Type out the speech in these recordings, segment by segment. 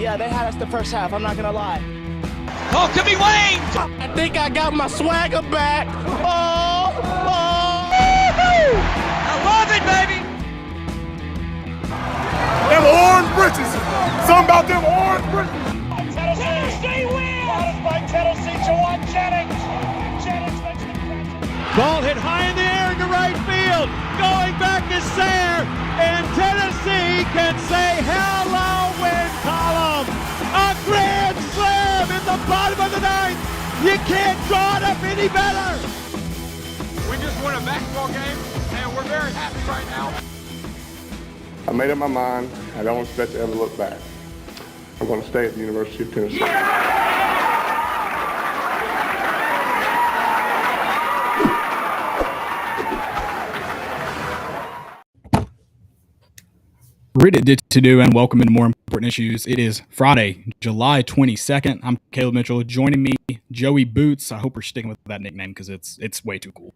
Yeah, they had us the first half, I'm not going to lie. Oh, could be Wayne! I think I got my swagger back. Oh! I love it, baby! Them orange britches. Something about them orange britches. Tennessee wins! By Tennessee, Jawan Jennings. Jennings makes the catch. Ball hit high in the air into right field. Going back is Sayre. And Tennessee can say hello, win column. A grand slam in the bottom of the ninth. You can't draw it up any better. We just won a basketball game, and we're very happy right now. I made up my mind. I don't expect to ever look back. I'm going to stay at the University of Tennessee. Ready to do and welcome into More Important Issues. It is Friday, July 22nd. I'm Caleb Mitchell. Joining me, Joey Boots. I hope we're sticking with that nickname because it's way too cool.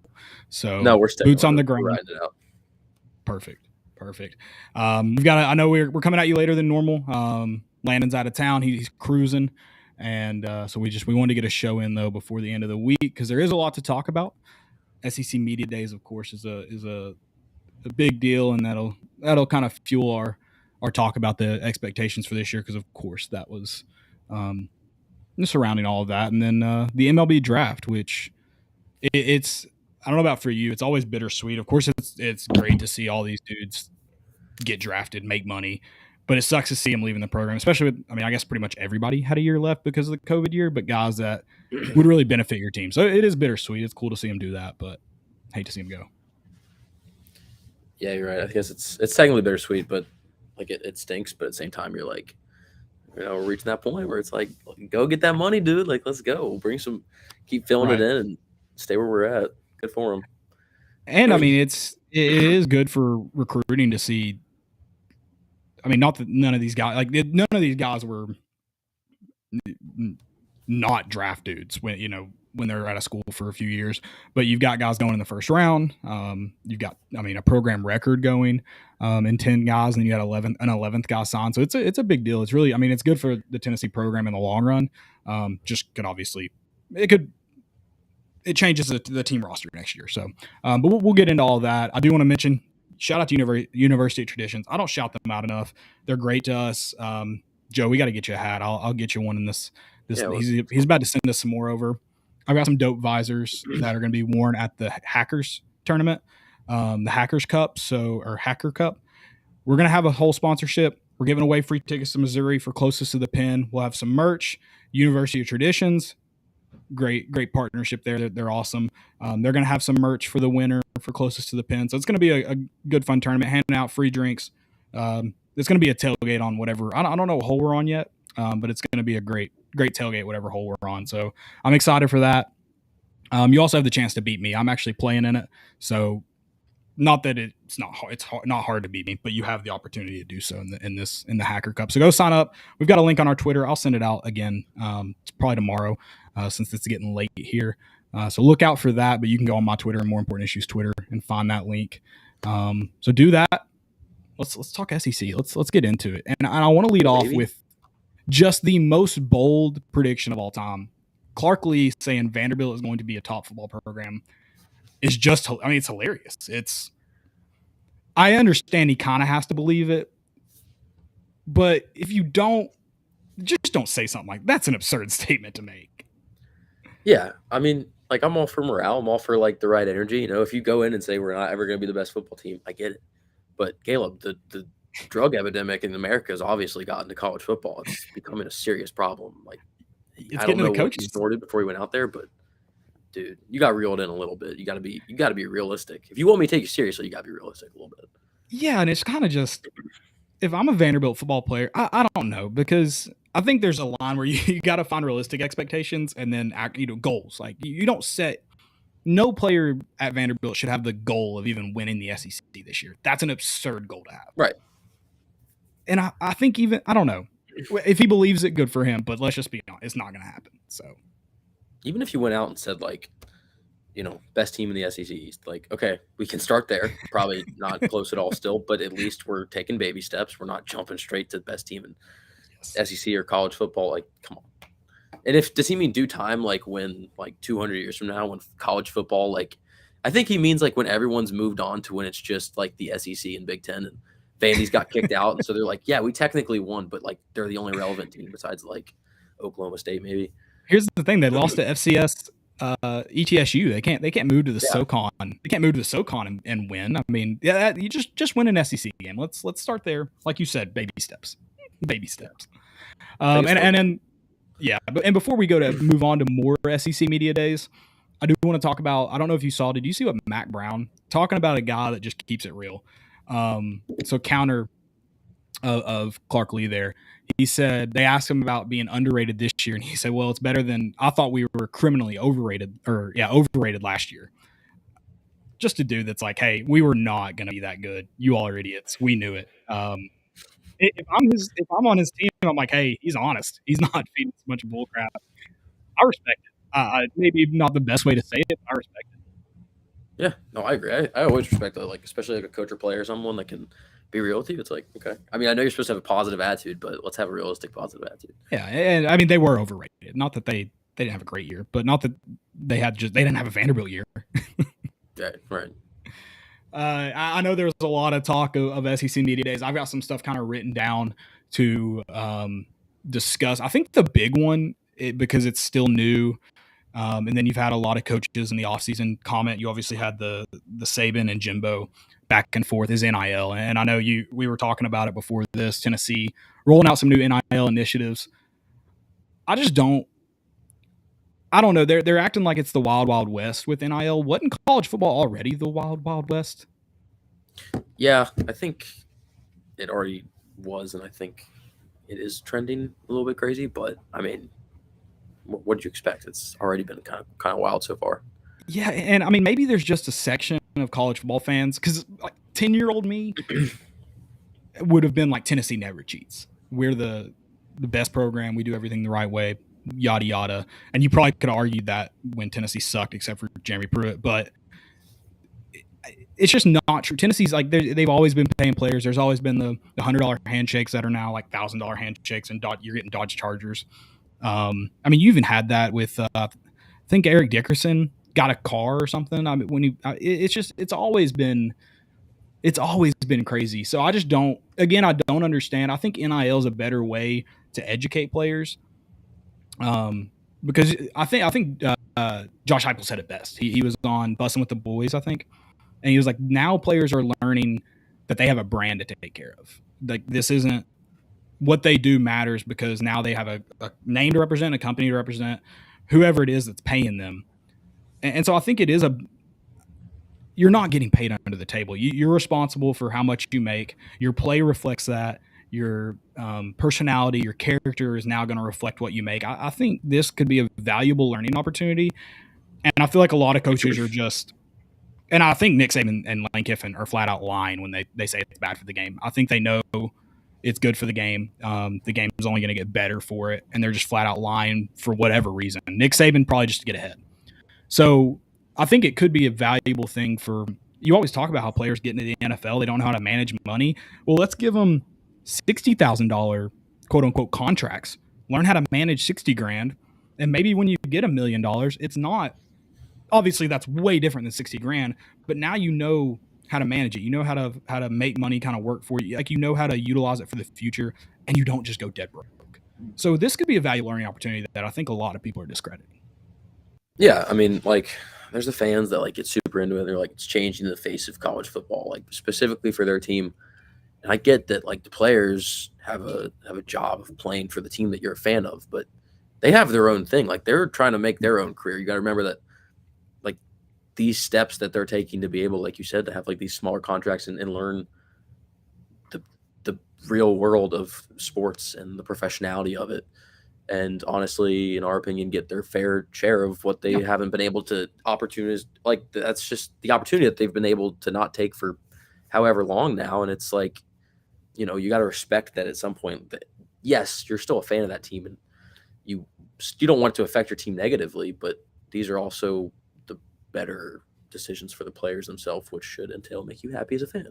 So no, we're sticking Boots on the ground. It out. Perfect. We've got. I know we're coming at you later than normal. Landon's out of town. He's cruising, and so we wanted to get a show in though before the end of the week because there is a lot to talk about. SEC Media Days, of course, is a big deal, and that'll kind of fuel our talk about the expectations for this year because of course that was surrounding all of that, and then the MLB draft, which it's I don't know about for you, it's always bittersweet. Of course, it's great to see all these dudes get drafted, make money, but it sucks to see them leaving the program, especially with I guess pretty much everybody had a year left because of the COVID year, but guys that would really benefit your team. So it is bittersweet. It's cool to see them do that, but hate to see them go. Yeah, you're right. I guess it's technically bittersweet, but like it stinks. But at the same time, you're like, we're reaching that point where it's like, go get that money, dude. Like, let's go. Keep filling it in and stay where we're at. Good for them. And it is good for recruiting to see. Not that none of these guys were not draft dudes when they're out of school for a few years, but you've got guys going in the first round. You've got, a program record going in 10 guys, and then you got an 11th guy signed. So it's a big deal. It's really, it's good for the Tennessee program in the long run. Just could obviously, it changes the team roster next year. So, but we'll get into all that. I do want to mention, shout out to University of Traditions. I don't shout them out enough. They're great to us. Joe, we got to get you a hat. I'll get you one in this. Yeah, he's about to send us some more over. I've got some dope visors that are going to be worn at the Hackers tournament, the Hackers Cup, or Hacker Cup. We're going to have a whole sponsorship. We're giving away free tickets to Missouri for closest to the pin. We'll have some merch. University of Traditions, great partnership there. They're awesome. They're going to have some merch for the winner for closest to the pin. So it's going to be a good, fun tournament, handing out free drinks. It's going to be a tailgate on whatever. I don't know what hole we're on yet, but it's going to be a great tailgate, whatever hole we're on. So I'm excited for that. You also have the chance to beat me. I'm actually playing in it. So not that it's not hard to beat me, but you have the opportunity to do so in the Hacker Cup. So go sign up. We've got a link on our Twitter. I'll send it out again. It's probably tomorrow since it's getting late here. So look out for that, but you can go on my Twitter and More Important Issues Twitter and find that link. So do that. Let's talk SEC. Let's get into it. And I want to lead off with just the most bold prediction of all time. Clark Lee saying Vanderbilt is going to be a top football program is just, it's hilarious. I understand he kind of has to believe it, but if you don't, just don't say something like that's an absurd statement to make. Yeah. I'm all for morale. I'm all for the right energy. If you go in and say we're not ever going to be the best football team, I get it. But Caleb, the drug epidemic in America has obviously gotten to college football. It's becoming a serious problem. It's I don't know what he snorted before he went out there, but dude, you got reeled in a little bit. You got to be realistic. If you want me to take you seriously, you got to be realistic a little bit. Yeah, and it's kind of just, if I'm a Vanderbilt football player, I don't know, because I think there's a line where you got to find realistic expectations and then goals. You don't set. No player at Vanderbilt should have the goal of even winning the SEC this year. That's an absurd goal to have. Right. And I think I don't know. If he believes it, good for him. But let's just be honest, it's not going to happen. So, even if you went out and said best team in the SEC East, okay, we can start there. Probably not close at all still, but at least we're taking baby steps. We're not jumping straight to the best team SEC or college football. Like, come on. And does he mean due time, like when, like 200 years from now, when college football, like, I think he means like when everyone's moved on to when it's just like the SEC and Big Ten and Vandy's got kicked out. And so they're like, yeah, we technically won, but like they're the only relevant team besides like Oklahoma State, maybe. Here's the thing: they lost to FCS, ETSU. They can't move to the SoCon. They can't move to the SoCon and win. I mean, yeah, you just win an SEC game. Let's start there, like you said, baby steps. And then and before we move on to more SEC media days, I do want to talk about. I don't know if you saw. Did you see what Mac Brown talking about a guy that just keeps it real? So counter of Clark Lee there. He said they asked him about being underrated this year, and he said, "Well, it's better than I thought we were criminally overrated last year." Just a dude that's like, "Hey, we were not going to be that good. You all are idiots. We knew it." If I'm on his team, I'm like, "Hey, he's honest. He's not feeding a bunch of bull crap." I respect it. Maybe not the best way to say it, but I respect it. Yeah, no, I agree. I always respect that, like, especially like a coach or player, someone that can be real with you. It's like, okay. I mean, I know you're supposed to have a positive attitude, but let's have a realistic positive attitude. Yeah, and I mean, they were overrated. Not that they didn't have a great year, but not that they didn't have a Vanderbilt year. Right. I know there's a lot of talk of SEC media days. I've got some stuff kind of written down to discuss. I think the big one, because it's still new, and then you've had a lot of coaches in the offseason comment. You obviously had the Saban and Jimbo back and forth is NIL. And I know we were talking about it before this, Tennessee rolling out some new NIL initiatives. I don't know. They're acting like it's the wild, wild west with NIL. Wasn't college football already the wild, wild west? Yeah, I think it already was, and I think it is trending a little bit crazy. But I mean, what did you expect? It's already been kind of wild so far. Yeah, and I mean, maybe there's just a section of college football fans, because like 10-year-old me would have been like, Tennessee never cheats. We're the best program. We do everything the right way. Yada yada. And you probably could argue that when Tennessee sucked, except for Jeremy Pruitt, but it's just not true. Tennessee's like, they've always been paying players. There's always been the $100 handshakes that are now like $1,000 handshakes, and you're getting Dodge Chargers. I mean, you even had that with I think Eric Dickerson got a car or something. I mean, it's always been crazy. So I just don't understand. I think NIL is a better way to educate players. Because I think Josh Heupel said it best. He was on Bussin' with the Boys, I think, and he was like, now players are learning that they have a brand to take care of. Like, this isn't what they do matters, because now they have a name to represent, a company to represent, whoever it is that's paying them. And so I think it is you're not getting paid under the table. You're responsible for how much you make. Your play reflects that. Your personality, your character is now going to reflect what you make. I think this could be a valuable learning opportunity. And I feel like a lot of coaches are just, and I think Nick Saban and Lane Kiffin are flat out lying when they say it's bad for the game. I think they know it's good for the game. The game is only going to get better for it. And they're just flat out lying for whatever reason. Nick Saban probably just to get ahead. So I think it could be a valuable thing you always talk about how players get into the NFL, they don't know how to manage money. Well, let's give them $60,000 quote unquote contracts. Learn how to manage $60,000, and maybe when you get $1 million, it's not, obviously that's way different than $60,000, but now you know how to manage it. You know how to make money kind of work for you. Like, you know how to utilize it for the future, and you don't just go dead broke. So this could be a valuable learning opportunity that I think a lot of people are discrediting. Yeah, I mean, like, there's the fans that like get super into it. They're like, it's changing the face of college football, like specifically for their team. And I get that, like, the players have a job of playing for the team that you're a fan of, but they have their own thing. Like, they're trying to make their own career. You got to remember that, like, these steps that they're taking to be able, like you said, to have like these smaller contracts and learn the real world of sports and the professionality of it. And honestly, in our opinion, get their fair share of what they haven't been able to opportunities. Like, that's just the opportunity that they've been able to not take for however long now. And it's like, you know, you got to respect that at some point that, yes, you're still a fan of that team, and you don't want it to affect your team negatively, but these are also the better decisions for the players themselves, which should entail make you happy as a fan.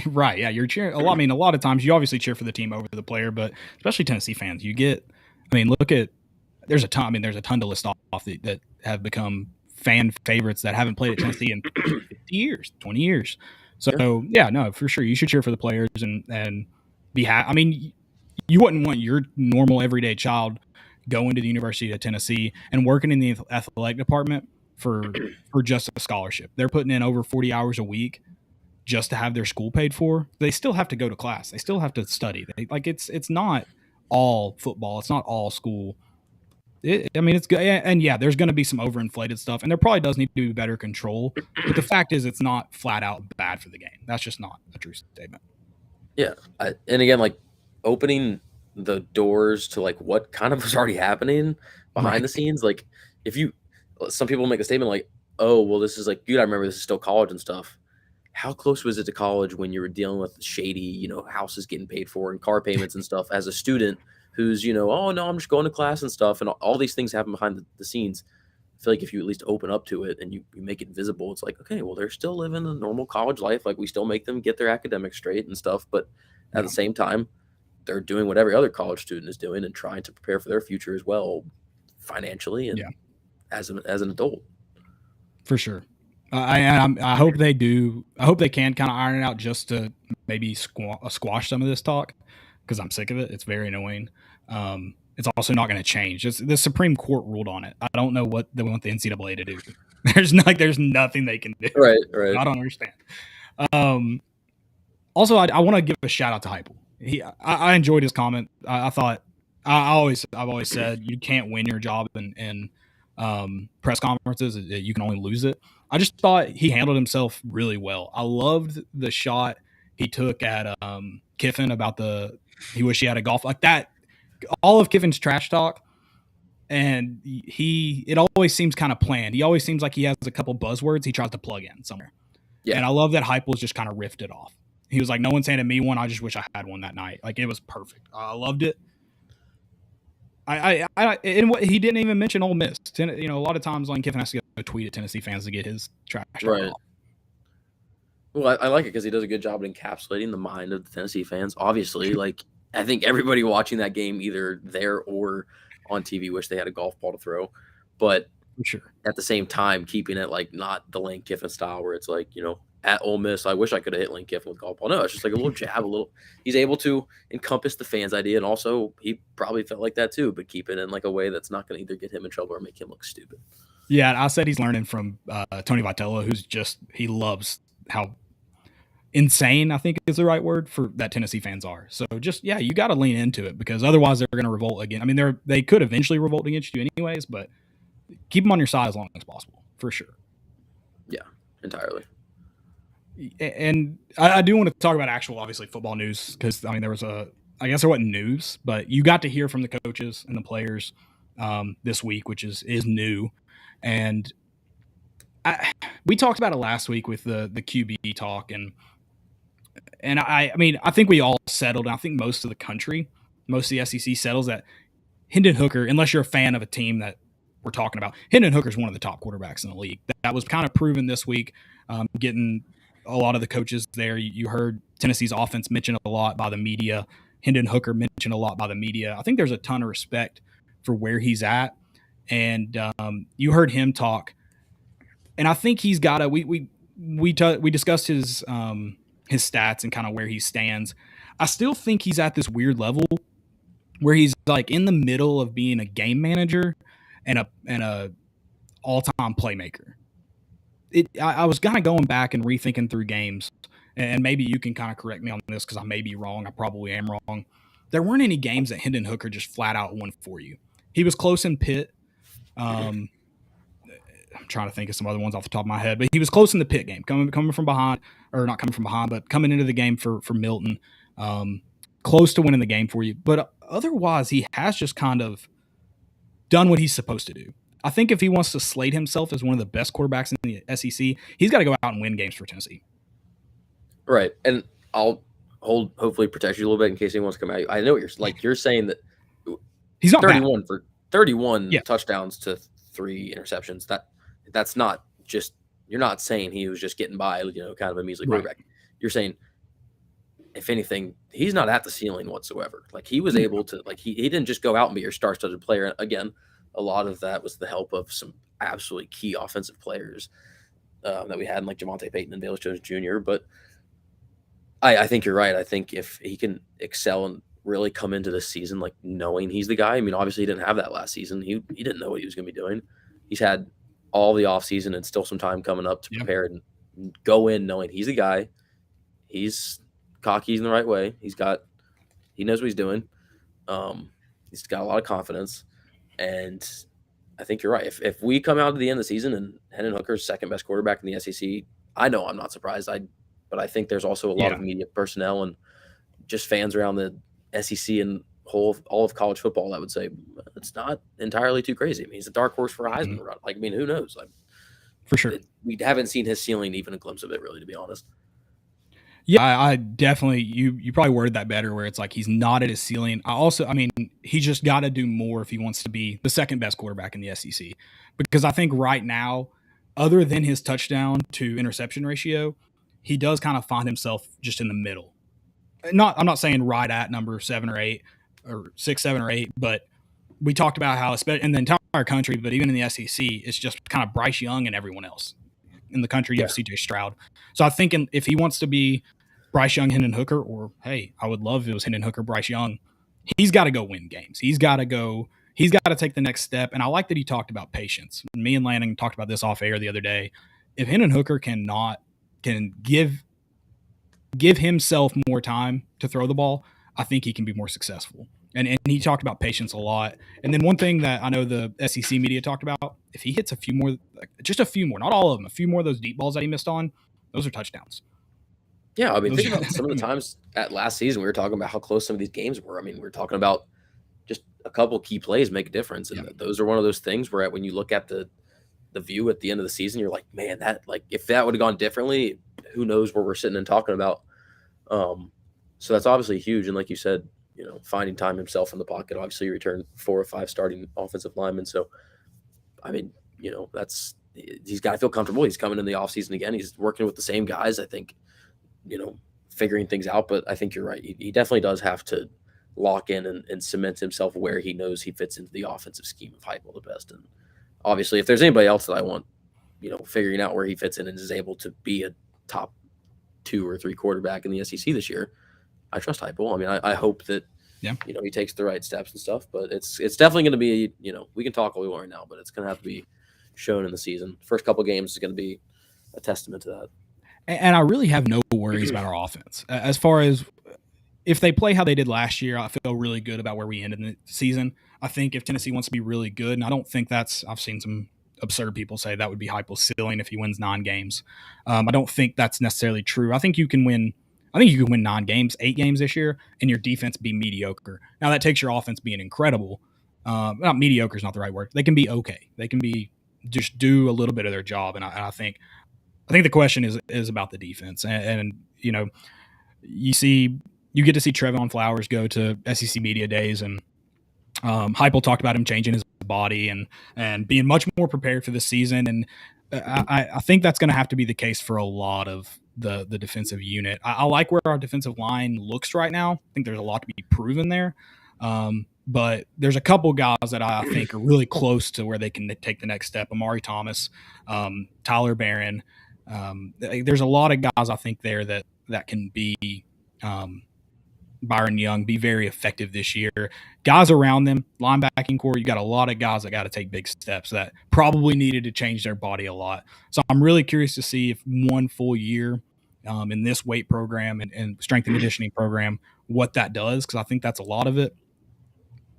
Right. Yeah. You're cheering a lot. I mean, a lot of times you obviously cheer for the team over the player, but especially Tennessee fans, there's a ton to list off that have become fan favorites that haven't played at Tennessee in 50 years, 20 years. So yeah, no, for sure. You should cheer for the players and be happy. I mean, you wouldn't want your normal everyday child going to the University of Tennessee and working in the athletic department for just a scholarship. They're putting in over 40 hours a week just to have their school paid for. They still have to go to class. They still have to study. It's not all football. It's not all school. It's good. And yeah, there's going to be some overinflated stuff, and there probably does need to be better control. But the fact is, it's not flat out bad for the game. That's just not a true statement. Yeah. And again, like opening the doors to like what kind of was already happening behind the scenes. Like some people make a statement like, oh, well, this is like, dude, I remember this is still college and stuff. How close was it to college when you were dealing with shady, houses getting paid for and car payments and stuff as a student who's, oh, no, I'm just going to class and stuff. And all these things happen behind the scenes. I feel like if you at least open up to it and you make it visible, it's like, okay, well, they're still living a normal college life. Like we still make them get their academics straight and stuff. But at the same time, they're doing what every other college student is doing and trying to prepare for their future as well, financially and as an adult. For sure. I hope they do. I hope they can kind of iron it out just to maybe squash some of this talk, because I'm sick of it. It's very annoying. It's also not going to change. The Supreme Court ruled on it. I don't know what they want the NCAA to do. There's nothing they can do. Right. I don't understand. Also, I want to give a shout out to Heupel. I enjoyed his comment. I thought I've always said you can't win your job in press conferences. You can only lose it. I just thought he handled himself really well. I loved the shot he took at Kiffin about he wished he had a golf like that. All of Kiffin's trash talk, and it always seems kind of planned. He always seems like he has a couple buzzwords he tries to plug in somewhere. Yeah. And I love that Heupel just kind of riffed it off. He was like, "No one's handed me one. I just wish I had one that night." Like, it was perfect. I loved it. And what he didn't even mention Ole Miss. A lot of times Lane Kiffin has to go tweet at Tennessee fans to get his trash talk off. Well, I like it because he does a good job at encapsulating the mind of the Tennessee fans. Obviously, like I think everybody watching that game, either there or on TV, wish they had a golf ball to throw. But for sure, at the same time, keeping it like not the Lane Kiffin style where it's like, at Ole Miss, I wish I could have hit Lane Kiffin with a golf ball. No, it's just like a little jab, he's able to encompass the fans' idea. And also, he probably felt like that too, but keep it in like a way that's not going to either get him in trouble or make him look stupid. Yeah, I said he's learning from Tony Vitello, he loves how insane, I think is the right word for that Tennessee fans are. So just, you got to lean into it, because otherwise they're going to revolt again. I mean, they could eventually revolt against you anyways, but keep them on your side as long as possible, for sure. Yeah, entirely. And I do want to talk about actual, obviously, football news, because, I mean, there wasn't news, but you got to hear from the coaches and the players this week, which is new. And we talked about it last week with the QB talk, and I mean, I think we all settled, and I think most of the country, most of the SEC settles that Hendon Hooker, unless you're a fan of a team that we're talking about, Hendon Hooker is one of the top quarterbacks in the league. That was kind of proven this week, getting a lot of the coaches there. You heard Tennessee's offense mentioned a lot by the media. Hendon Hooker mentioned a lot by the media. I think there's a ton of respect for where he's at. And you heard him talk. And I think he's got we discussed his stats and kind of where he stands. I still think he's at this weird level where he's like in the middle of being a game manager and a all-time playmaker. I was kind of going back and rethinking through games, and maybe you can kind of correct me on this because I may be wrong. I probably am wrong. There weren't any games that Hendon Hooker just flat out won for you. He was close in Pitt. I'm trying to think of some other ones off the top of my head, but he was close in the Pitt game, coming from behind, or not coming from behind, but coming into the game for Milton, close to winning the game for you. But otherwise, he has just kind of done what he's supposed to do. I think if he wants to slate himself as one of the best quarterbacks in the SEC, he's got to go out and win games for Tennessee. Right. And I'll hopefully protect you a little bit in case he wants to come out. I know you're saying that he's not 31 for 31 touchdowns to 3 interceptions. That's not just, you're not saying he was just getting by, kind of a measly quarterback. Right. You're saying if anything, he's not at the ceiling whatsoever. Like he was able to, like he didn't just go out and be your star-studded player. Again, a lot of that was the help of some absolutely key offensive players that we had, like Javonte Payton and Bayless Jones Jr. But I think you're right. I think if he can excel and really come into the season like knowing he's the guy. I mean, obviously he didn't have that last season. He didn't know what he was going to be doing. He's had all the offseason and still some time coming up to prepare and go in knowing he's the guy. He's cocky in the right way. He knows what he's doing. He's got a lot of confidence. And I think you're right. If we come out to the end of the season and Hendon Hooker's second best quarterback in the SEC, I know I'm not surprised. But I think there's also a lot of media personnel and just fans around the SEC and all of college football that would say it's not entirely too crazy. I mean, he's a dark horse for a Heisman run. Like, I mean, who knows? Like, for sure. We haven't seen his ceiling, even a glimpse of it, really, to be honest. Yeah, I definitely, you probably worded that better where it's like he's not at his ceiling. I mean, he just got to do more if he wants to be the second best quarterback in the SEC. Because I think right now, other than his touchdown to interception ratio, he does kind of find himself just in the middle. I'm not saying right at number 7 or 8 or 6, 7 or 8, but we talked about how, especially in the entire country, but even in the SEC, it's just kind of Bryce Young and everyone else. In the country, you have CJ Stroud. So I think if he wants to be Bryce Young, Hendon Hooker, or hey, I would love if it was Hendon Hooker, Bryce Young, he's got to go win games. He's got to take the next step. And I like that he talked about patience. Me and Lanning talked about this off air the other day. If Hendon Hooker can give himself more time to throw the ball, I think he can be more successful. And he talked about patience a lot. And then one thing that I know the SEC media talked about, if he hits a few more, not all of them, a few more of those deep balls that he missed on, those are touchdowns. Yeah, I mean, think about some of the times at last season we were talking about how close some of these games were. I mean, we were talking about just a couple key plays make a difference. And those are one of those things where when you look at the view at the end of the season, you're like, man, that if that would have gone differently, who knows where we're sitting and talking about. So that's obviously huge. And like you said, finding time himself in the pocket. Obviously, you return 4 or 5 starting offensive linemen. So, I mean, he's got to feel comfortable. He's coming in the offseason again. He's working with the same guys, I think, figuring things out. But I think you're right. He definitely does have to lock in and cement himself where he knows he fits into the offensive scheme of Heupel the best. And obviously, if there's anybody else that I want, figuring out where he fits in and is able to be a top 2 or 3 quarterback in the SEC this year, I trust Heupel. I mean, I hope that he takes the right steps and stuff. But it's definitely going to be we can talk all we want right now, but it's going to have to be shown in the season. First couple games is going to be a testament to that. And I really have no worries about our offense as far as if they play how they did last year. I feel really good about where we ended the season. I think if Tennessee wants to be really good, and I don't think I've seen some absurd people say that would be Heupel's ceiling if he wins 9 games. I don't think that's necessarily true. I think you can win 9 games, 8 games this year, and your defense be mediocre. Now that takes your offense being incredible. Not mediocre is not the right word. They can be okay. They can be just do a little bit of their job. And I think the question is about the defense. And you get to see Trevon Flowers go to SEC media days, and Heupel talked about him changing his body and being much more prepared for the season. And I think that's going to have to be the case for a lot of the defensive unit. I like where our defensive line looks right now. I think there's a lot to be proven there. But there's a couple guys that I think are really close to where they can take the next step. Amari Thomas, Tyler Barron. There's a lot of guys I think there that can be Byron Young, be very effective this year. Guys around them, linebacking core, you got a lot of guys that got to take big steps that probably needed to change their body a lot. So I'm really curious to see if one full year in this weight program and strength and conditioning program, what that does, because I think that's a lot of it.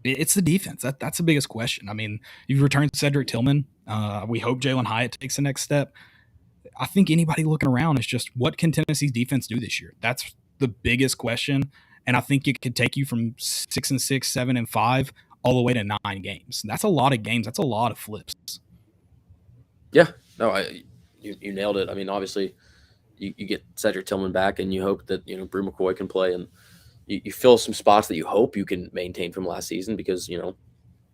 It's the defense. That's the biggest question. I mean, you've returned Cedric Tillman. We hope Jalen Hyatt takes the next step. I think anybody looking around is just, what can Tennessee's defense do this year? That's the biggest question. And I think it could take you from 6-6, 7-5, all the way to 9 games. That's a lot of games. That's a lot of flips. Yeah, no, you nailed it. I mean, obviously, you get Cedric Tillman back, and you hope that Brew McCoy can play, and you fill some spots that you hope you can maintain from last season, because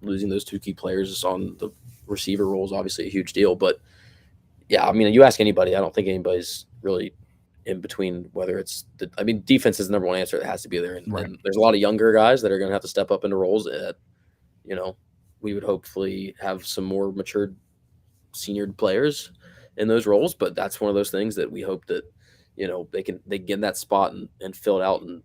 losing those 2 key players on the receiver role is obviously a huge deal. But yeah, I mean, you ask anybody, I don't think anybody's really in between, whether it's defense is the number one answer that has to be there. And, Right. and there's a lot of younger guys that are going to have to step up into roles that, we would hopefully have some more matured senior players in those roles. But that's one of those things that we hope that, they get in that spot and fill it out and,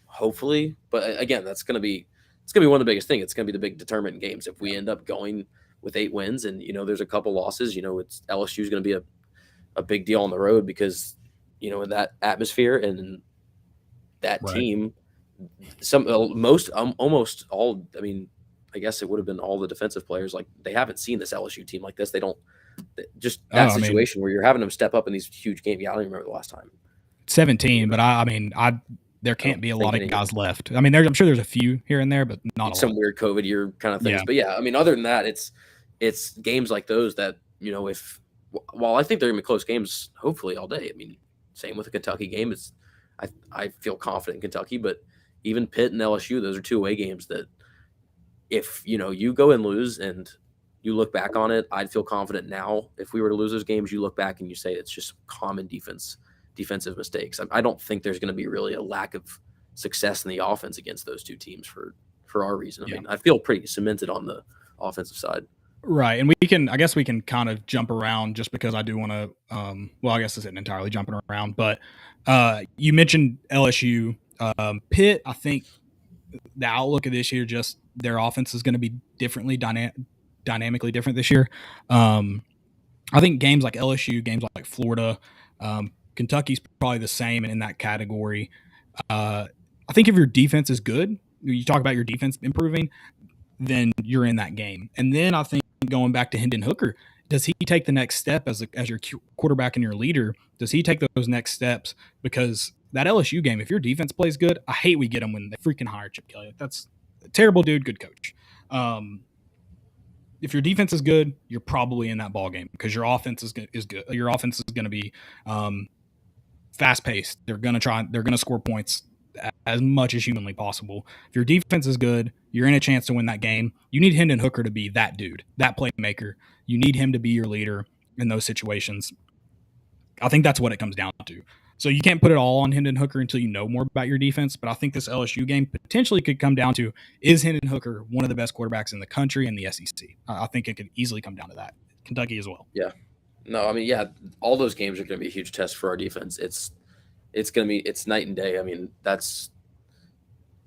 hopefully. But again, it's going to be one of the biggest things. It's going to be the big determinant games. If we end up going with 8 wins and, there's a couple losses, it's LSU is going to be a big deal on the road because, in that atmosphere and that team, almost all, I guess it would have been all the defensive players. Like they haven't seen this LSU team like this. They don't just that situation where you're having them step up in these huge games. Yeah, I don't even remember the last time. 17, but there can't be a lot of guys left. I'm sure there's a few here and there, but not some weird COVID year kind of things. Yeah. But yeah, other than that, it's games like those that, while I think they're gonna be close games, hopefully all day. Same with the Kentucky game. I feel confident in Kentucky, but even Pitt and LSU, those are 2 away games that if you go and lose and you look back on it, I'd feel confident now. If we were to lose those games, you look back and you say it's just common defensive mistakes. I don't think there's going to be really a lack of success in the offense against those 2 teams for our reason. I feel pretty cemented on the offensive side. Right. And I guess we can kind of jump around just because I do want to, I guess this isn't entirely jumping around, but you mentioned LSU, Pitt. I think the outlook of this year, just their offense is going to be dynamically different this year. I think games like LSU, games like Florida, Kentucky's probably the same in that category. I think if your defense is good, you talk about your defense improving, then you're in that game. And then I think going back to Hendon Hooker, does he take the next step as your quarterback and your leader? Does he take those next steps? Because that LSU game, if your defense plays good, I hate we get them when they freaking hire Chip Kelly. That's a terrible dude, good coach. If your defense is good, you're probably in that ball game because your offense is good. Your offense is going to be fast paced. They're going to score points as much as humanly possible. If your defense is good, you're in a chance to win that game. You need Hendon Hooker to be that dude, that playmaker. You need him to be your leader in those situations. I think that's what it comes down to. So you can't put it all on Hendon Hooker until you know more about your defense. But I think this LSU game potentially could come down to, is Hendon Hooker one of the best quarterbacks in the country and the SEC? I think it could easily come down to that. Kentucky as well. Yeah. No, all those games are going to be a huge test for our defense. It's night and day. That's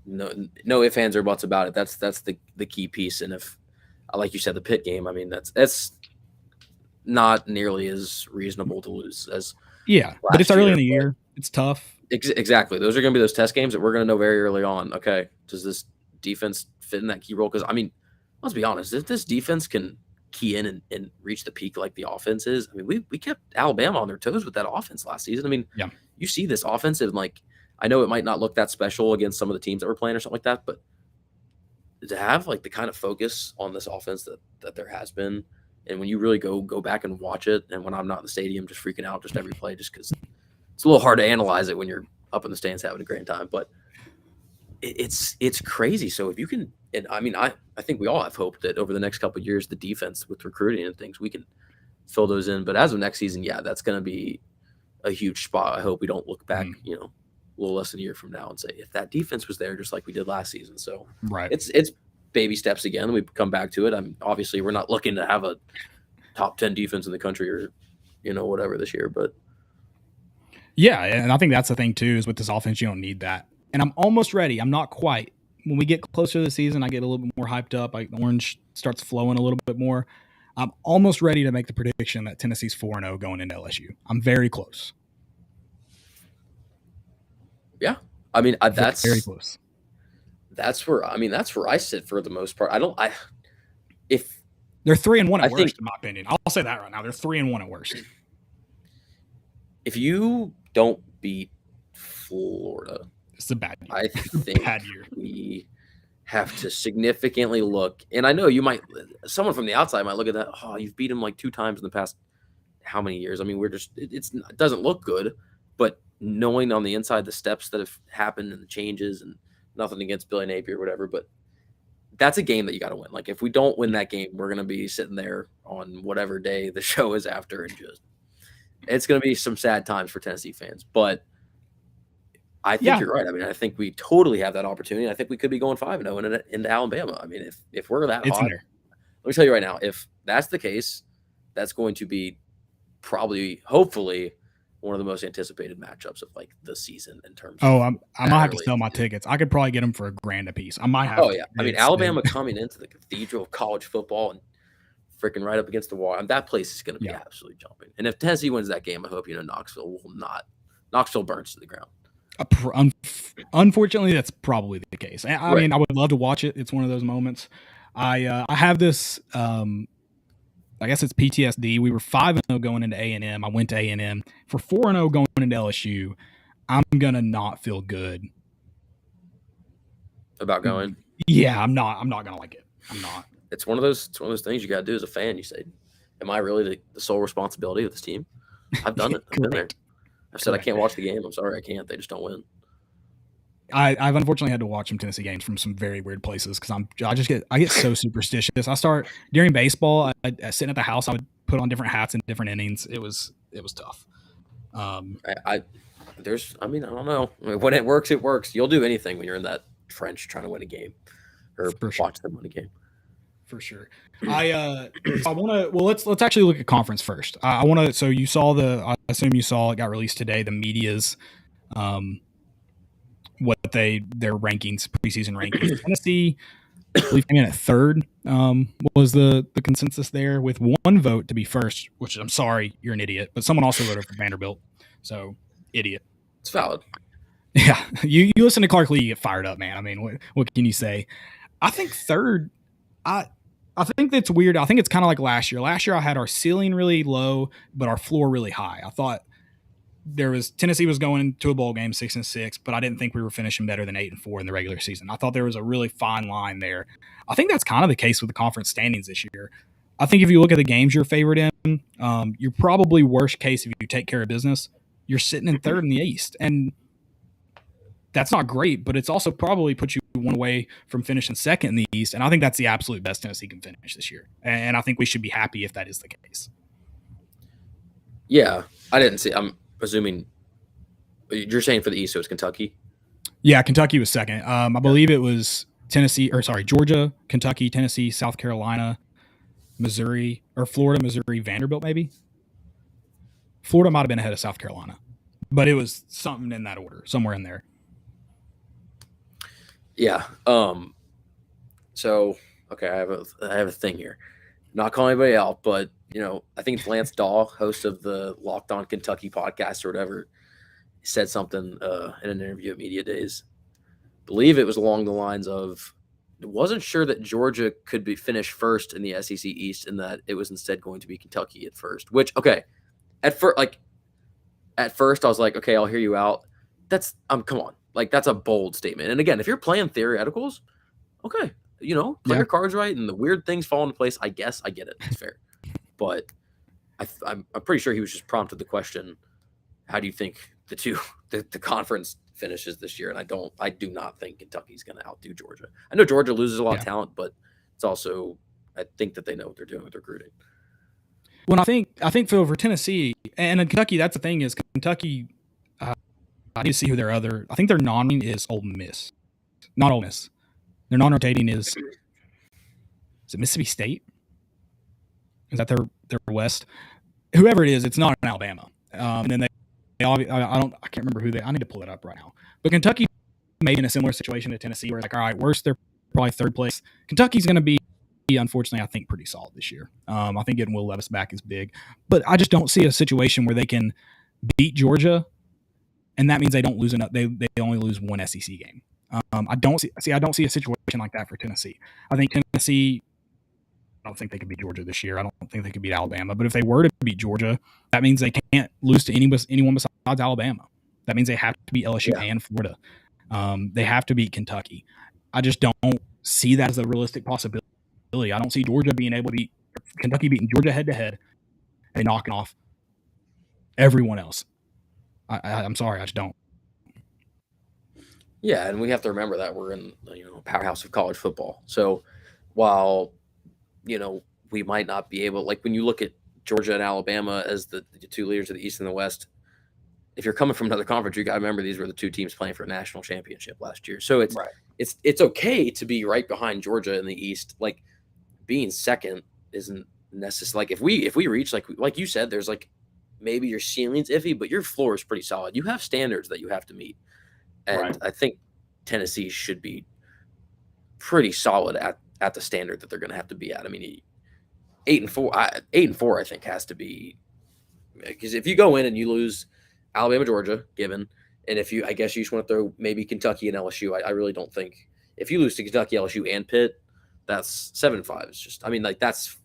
no ifs, ands, or buts about it. That's the key piece. And if, like you said, the Pitt game, that's not nearly as reasonable to lose as but it's early in the year. It's tough. Exactly. Those are going to be those test games that we're going to know very early on. Okay, does this defense fit in that key role? Because let's be honest, if this defense can key in and reach the peak like the offense is, we kept Alabama on their toes with that offense last season. You see this offense and I know it might not look that special against some of the teams that we're playing or something like that, but to have the kind of focus on this offense that there has been, and when you really go back and watch it, and when I'm not in the stadium just freaking out just every play, just because it's a little hard to analyze it when you're up in the stands having a great time, but it's crazy. So if you can, and I think we all have hope that over the next couple of years, the defense with recruiting and things, we can fill those in. But as of next season, that's going to be a huge spot. I hope we don't look back, a little less than a year from now and say, if that defense was there, just like we did last season. So right, it's baby steps again. We come back to it. Obviously we're not looking to have a top 10 defense in the country or, whatever this year, but yeah. And I think that's the thing too, is with this offense, you don't need that. And I'm almost ready. I'm not quite. When we get closer to the season, I get a little bit more hyped up. The orange starts flowing a little bit more. I'm almost ready to make the prediction that Tennessee's 4-0 going into LSU. I'm very close. Yeah. That's very close. That's where I sit for the most part. If they're 3-1 at worst, in my opinion. I'll say that right now. They're 3-1 at worst. If you don't beat Florida, it's a bad year. I think we have to significantly look. And I know someone from the outside might look at that. Oh, you've beat them 2 times in the past how many years? It doesn't look good, but knowing on the inside the steps that have happened and the changes, and nothing against Billy Napier or whatever, but that's a game that you got to win. If we don't win that game, we're going to be sitting there on whatever day the show is after and just it's going to be some sad times for Tennessee fans, but I think you're right. I mean, I think we totally have that opportunity. I think we could be going 5-0 into Alabama. I mean, if we're that hot, let me tell you right now, if that's the case, that's going to be probably, hopefully, one of the most anticipated matchups of like the season in terms. I might have to sell my tickets. I could probably get them for $1,000 a piece. I might have. Oh yeah, I mean, Alabama coming into the cathedral of college football and freaking right up against the wall. And that place is going to be absolutely jumping. And if Tennessee wins that game, I hope Knoxville burns to the ground. Unfortunately, that's probably the case. I mean, I would love to watch it. It's one of those moments. I have this. I guess it's PTSD. We were 5-0 going into A&M. I went to A&M. For 4-0 going into LSU, I'm gonna not feel good about going. Yeah, I'm not gonna like it. I'm not. It's one of those things you got to do as a fan. You say, "Am I really the sole responsibility of this team?" I've done it. I've been there. I've said I can't watch the game. I'm sorry, I can't. They just don't win. I've unfortunately had to watch some Tennessee games from some very weird places because I get so superstitious. I start during baseball. I sitting at the house. I would put on different hats in different innings. It was tough. I don't know. When it works, it works. You'll do anything when you're in that trench trying to win a game or watch them win a game. For sure. I want to. Well, let's actually look at conference first. I want to. So you saw I assume you saw it got released today. The media's, what their rankings, preseason rankings. Tennessee, I believe, came in at third. Was the consensus there with one vote to be first? Which I'm sorry, you're an idiot. But someone also voted for Vanderbilt, so idiot. It's valid. Yeah, you listen to Clark Lee, you get fired up, man. I mean, what can you say? I think third. I think that's weird. I think it's kind of like last year. Last year I had our ceiling really low, but our floor really high. I thought Tennessee was going into a bowl game 6-6, but I didn't think we were finishing better than 8-4 in the regular season. I thought there was a really fine line there. I think that's kind of the case with the conference standings this year. I think if you look at the games you're favored in, you're probably worst case if you take care of business. You're sitting in third in the East, and that's not great, but it's also probably put you one away from finishing second in the East, and I think that's the absolute best Tennessee can finish this year. And I think we should be happy if that is the case. Yeah, I didn't see. I'm presuming you're saying for the East, so it's Kentucky. Yeah, Kentucky was second. I believe it was Georgia, Kentucky, Tennessee, South Carolina, Missouri, or Florida, Missouri, Vanderbilt, maybe. Florida might have been ahead of South Carolina, but it was something in that order, somewhere in there. Yeah. So okay, I have a thing here. Not calling anybody out, but I think it's Lance Dahl, host of the Locked On Kentucky podcast or whatever, said something in an interview at Media Days. I believe it was along the lines of, wasn't sure that Georgia could be finished first in the SEC East, and that it was instead going to be Kentucky at first. Which, okay, at first I was like, okay, I'll hear you out. That's come on. Like, that's a bold statement. And again, if you're playing theoreticals, okay, play your cards right and the weird things fall into place. I guess I get it. It's fair. But I'm pretty sure he was just prompted the question, how do you think the conference finishes this year? And I do not think Kentucky's going to outdo Georgia. I know Georgia loses a lot of talent, but it's also, I think that they know what they're doing with recruiting. Well, I think for Tennessee and in Kentucky, that's the thing is Kentucky, I need to see who their other. I think their non is Ole Miss, not Ole Miss. Their non-rotating is it Mississippi State? Is that their West? Whoever it is, it's not in Alabama. And then I can't remember who I need to pull it up right now. But Kentucky may be in a similar situation to Tennessee, where it's like, all right, worst they're probably third place. Kentucky's going to be, unfortunately, I think pretty solid this year. I think getting Will Levis back is big, but I just don't see a situation where they can beat Georgia. And that means they don't lose enough. They only lose one SEC game. I don't see a situation like that for Tennessee. I think Tennessee, I don't think they could beat Georgia this year. I don't think they could beat Alabama. But if they were to beat Georgia, that means they can't lose to anyone besides Alabama. That means they have to beat LSU and Florida. They have to beat Kentucky. I just don't see that as a realistic possibility. I don't see Georgia being able to beat Kentucky beating Georgia head to head and knocking off everyone else. I'm sorry, I just don't. Yeah, and we have to remember that we're in a powerhouse of college football. So while we might not be able, like when you look at Georgia and Alabama as the two leaders of the East and the West. If you're coming from another conference, you got to remember these were the two teams playing for a national championship last year. So it's okay to be right behind Georgia in the East. Like being second isn't necessary. Like if we reach like you said, there's like maybe your ceiling's iffy, but your floor is pretty solid. You have standards that you have to meet, and I think Tennessee should be pretty solid at the standard that they're going to have to be at. I mean, 8-4, I think has to be, because if you go in and you lose Alabama, Georgia, given, and I guess you just want to throw maybe Kentucky and LSU. I really don't think if you lose to Kentucky, LSU, and Pitt, that's 7-5. It's just, I mean, like that's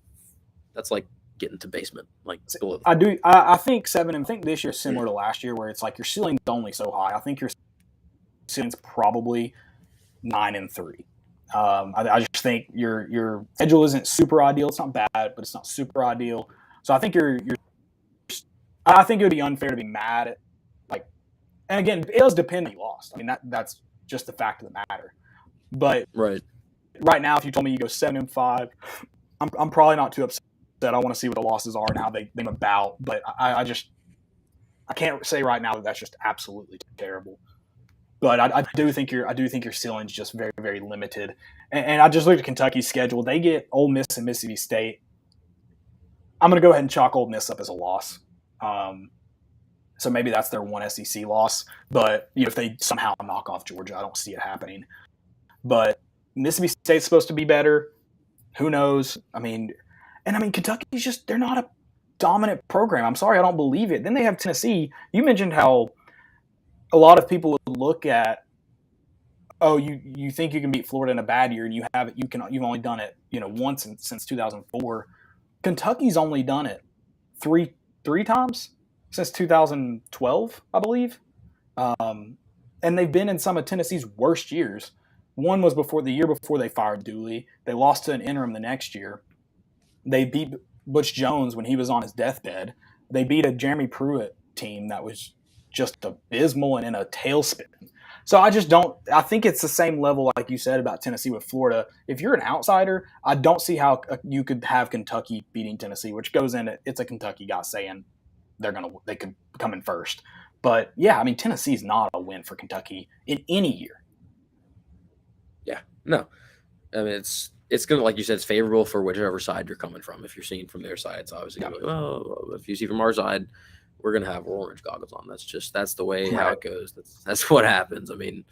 like getting to basement. Like below. I think 7. I think this year is similar to last year, where it's like your ceiling's only so high. I think your ceiling's probably 9-3. I just think your schedule isn't super ideal. It's not bad, but it's not super ideal. So I think I think it would be unfair to be mad at, like, and again, it does depend on you lost. I mean, that's just the fact of the matter. But right now, if you told me you go 7-5, I'm probably not too upset. I want to see what the losses are and how they come about. But I can't say right now that that's just absolutely terrible. But I do think your ceiling's just very, very limited. And I just looked at Kentucky's schedule. They get Ole Miss and Mississippi State. I'm going to go ahead and chalk Ole Miss up as a loss. So maybe that's their one SEC loss. But if they somehow knock off Georgia, I don't see it happening. But Mississippi State's supposed to be better. Who knows? I mean, Kentucky's just, they're not a dominant program. I'm sorry, I don't believe it. Then they have Tennessee. You mentioned how a lot of people would look at, you think you can beat Florida in a bad year, and you've only done it, once since 2004. Kentucky's only done it three times since 2012, I believe. And they've been in some of Tennessee's worst years. One was the year before they fired Dooley. They lost to an interim the next year. They beat Butch Jones when he was on his deathbed. They beat a Jeremy Pruitt team that was just abysmal and in a tailspin. So I think it's the same level like you said about Tennessee with Florida. If you're an outsider, I don't see how you could have Kentucky beating Tennessee, which goes in, it's a Kentucky guy saying they could come in first. But yeah, I mean, Tennessee's not a win for Kentucky in any year. Yeah, no. I mean, it's going to, like you said, it's favorable for whichever side you're coming from. If you're seeing from their side, it's obviously going to be, well, if you see from our side, we're going to have orange goggles on. That's the way how it goes. That's what happens. I mean,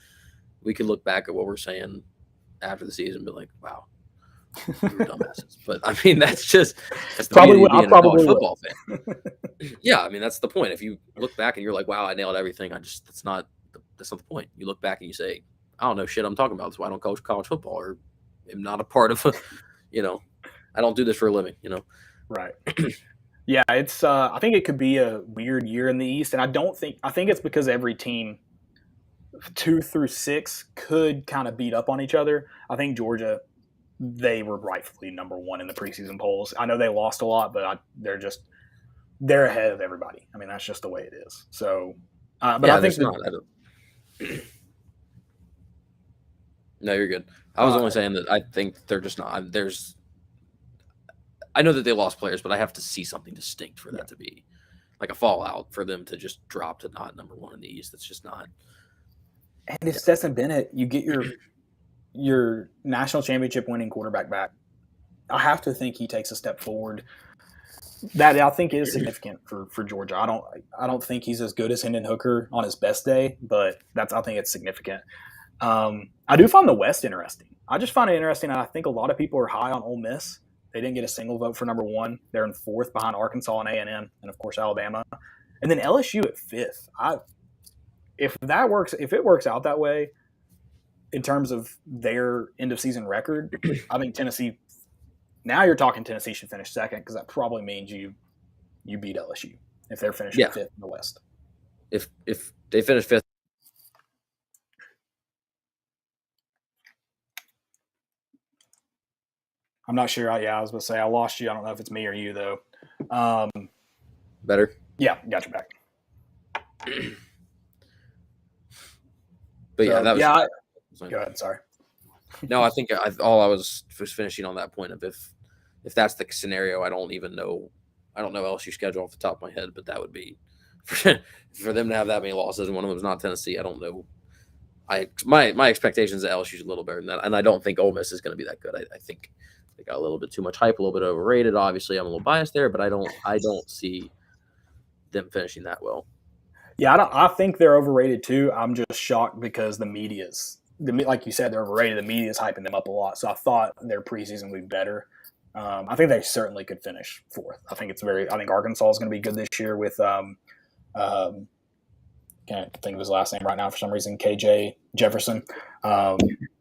we could look back at what we're saying after the season and be like, wow, we were dumbasses. But I mean, that's probably what I'm probably a football fan. Yeah. I mean, that's the point. If you look back and you're like, wow, I nailed everything. That's not the point. You look back and you say, I don't know shit I'm talking about. That's why I don't coach college football or am not a part of I don't do this for a living, Right. Yeah, it's. I think it could be a weird year in the East, and I think it's because every team 2 through 6 could kind of beat up on each other. I think Georgia, they were rightfully number 1 in the preseason polls. I know they lost a lot, but they're ahead of everybody. I mean, that's just the way it is. So, but I think no, you're good. I was only saying that I think they're just not. I know that they lost players, but I have to see something distinct for that to be like a fallout for them to just drop to not number 1 in the East. That's just not. And if Stetson Bennett, you get your national championship winning quarterback back, I have to think he takes a step forward. That I think is significant for Georgia. I don't think he's as good as Hendon Hooker on his best day, but I think it's significant. I do find the West interesting. I just find it interesting. I think a lot of people are high on Ole Miss. They didn't get a single vote for number 1. They're in 4th behind Arkansas and A&M, and of course Alabama, and then LSU at 5th. If it works out that way, in terms of their end of season record, I think Tennessee. Now you're talking Tennessee should finish 2nd because that probably means you beat LSU if they're finishing 5th in the West. If they finish 5th. I'm not sure. I was going to say I lost you. I don't know if it's me or you, though. Better? Yeah, got your back. But yeah, that was. Go ahead. Sorry. No, I think all I was finishing on that point of if that's the scenario, I don't even know. I don't know LSU schedule off the top of my head, but that would be for them to have that many losses, and one of them is not Tennessee. I don't know. My expectations at LSU is a little better than that, and I don't think Ole Miss is going to be that good. I think they got a little bit too much hype, a little bit overrated. Obviously, I'm a little biased there, but I don't see them finishing that well. Yeah, I think they're overrated too. I'm just shocked because like you said, they're overrated. The media is hyping them up a lot, so I thought their preseason would be better. I think they certainly could finish fourth. I think Arkansas is going to be good this year with can't think of his last name right now for some reason. KJ Jefferson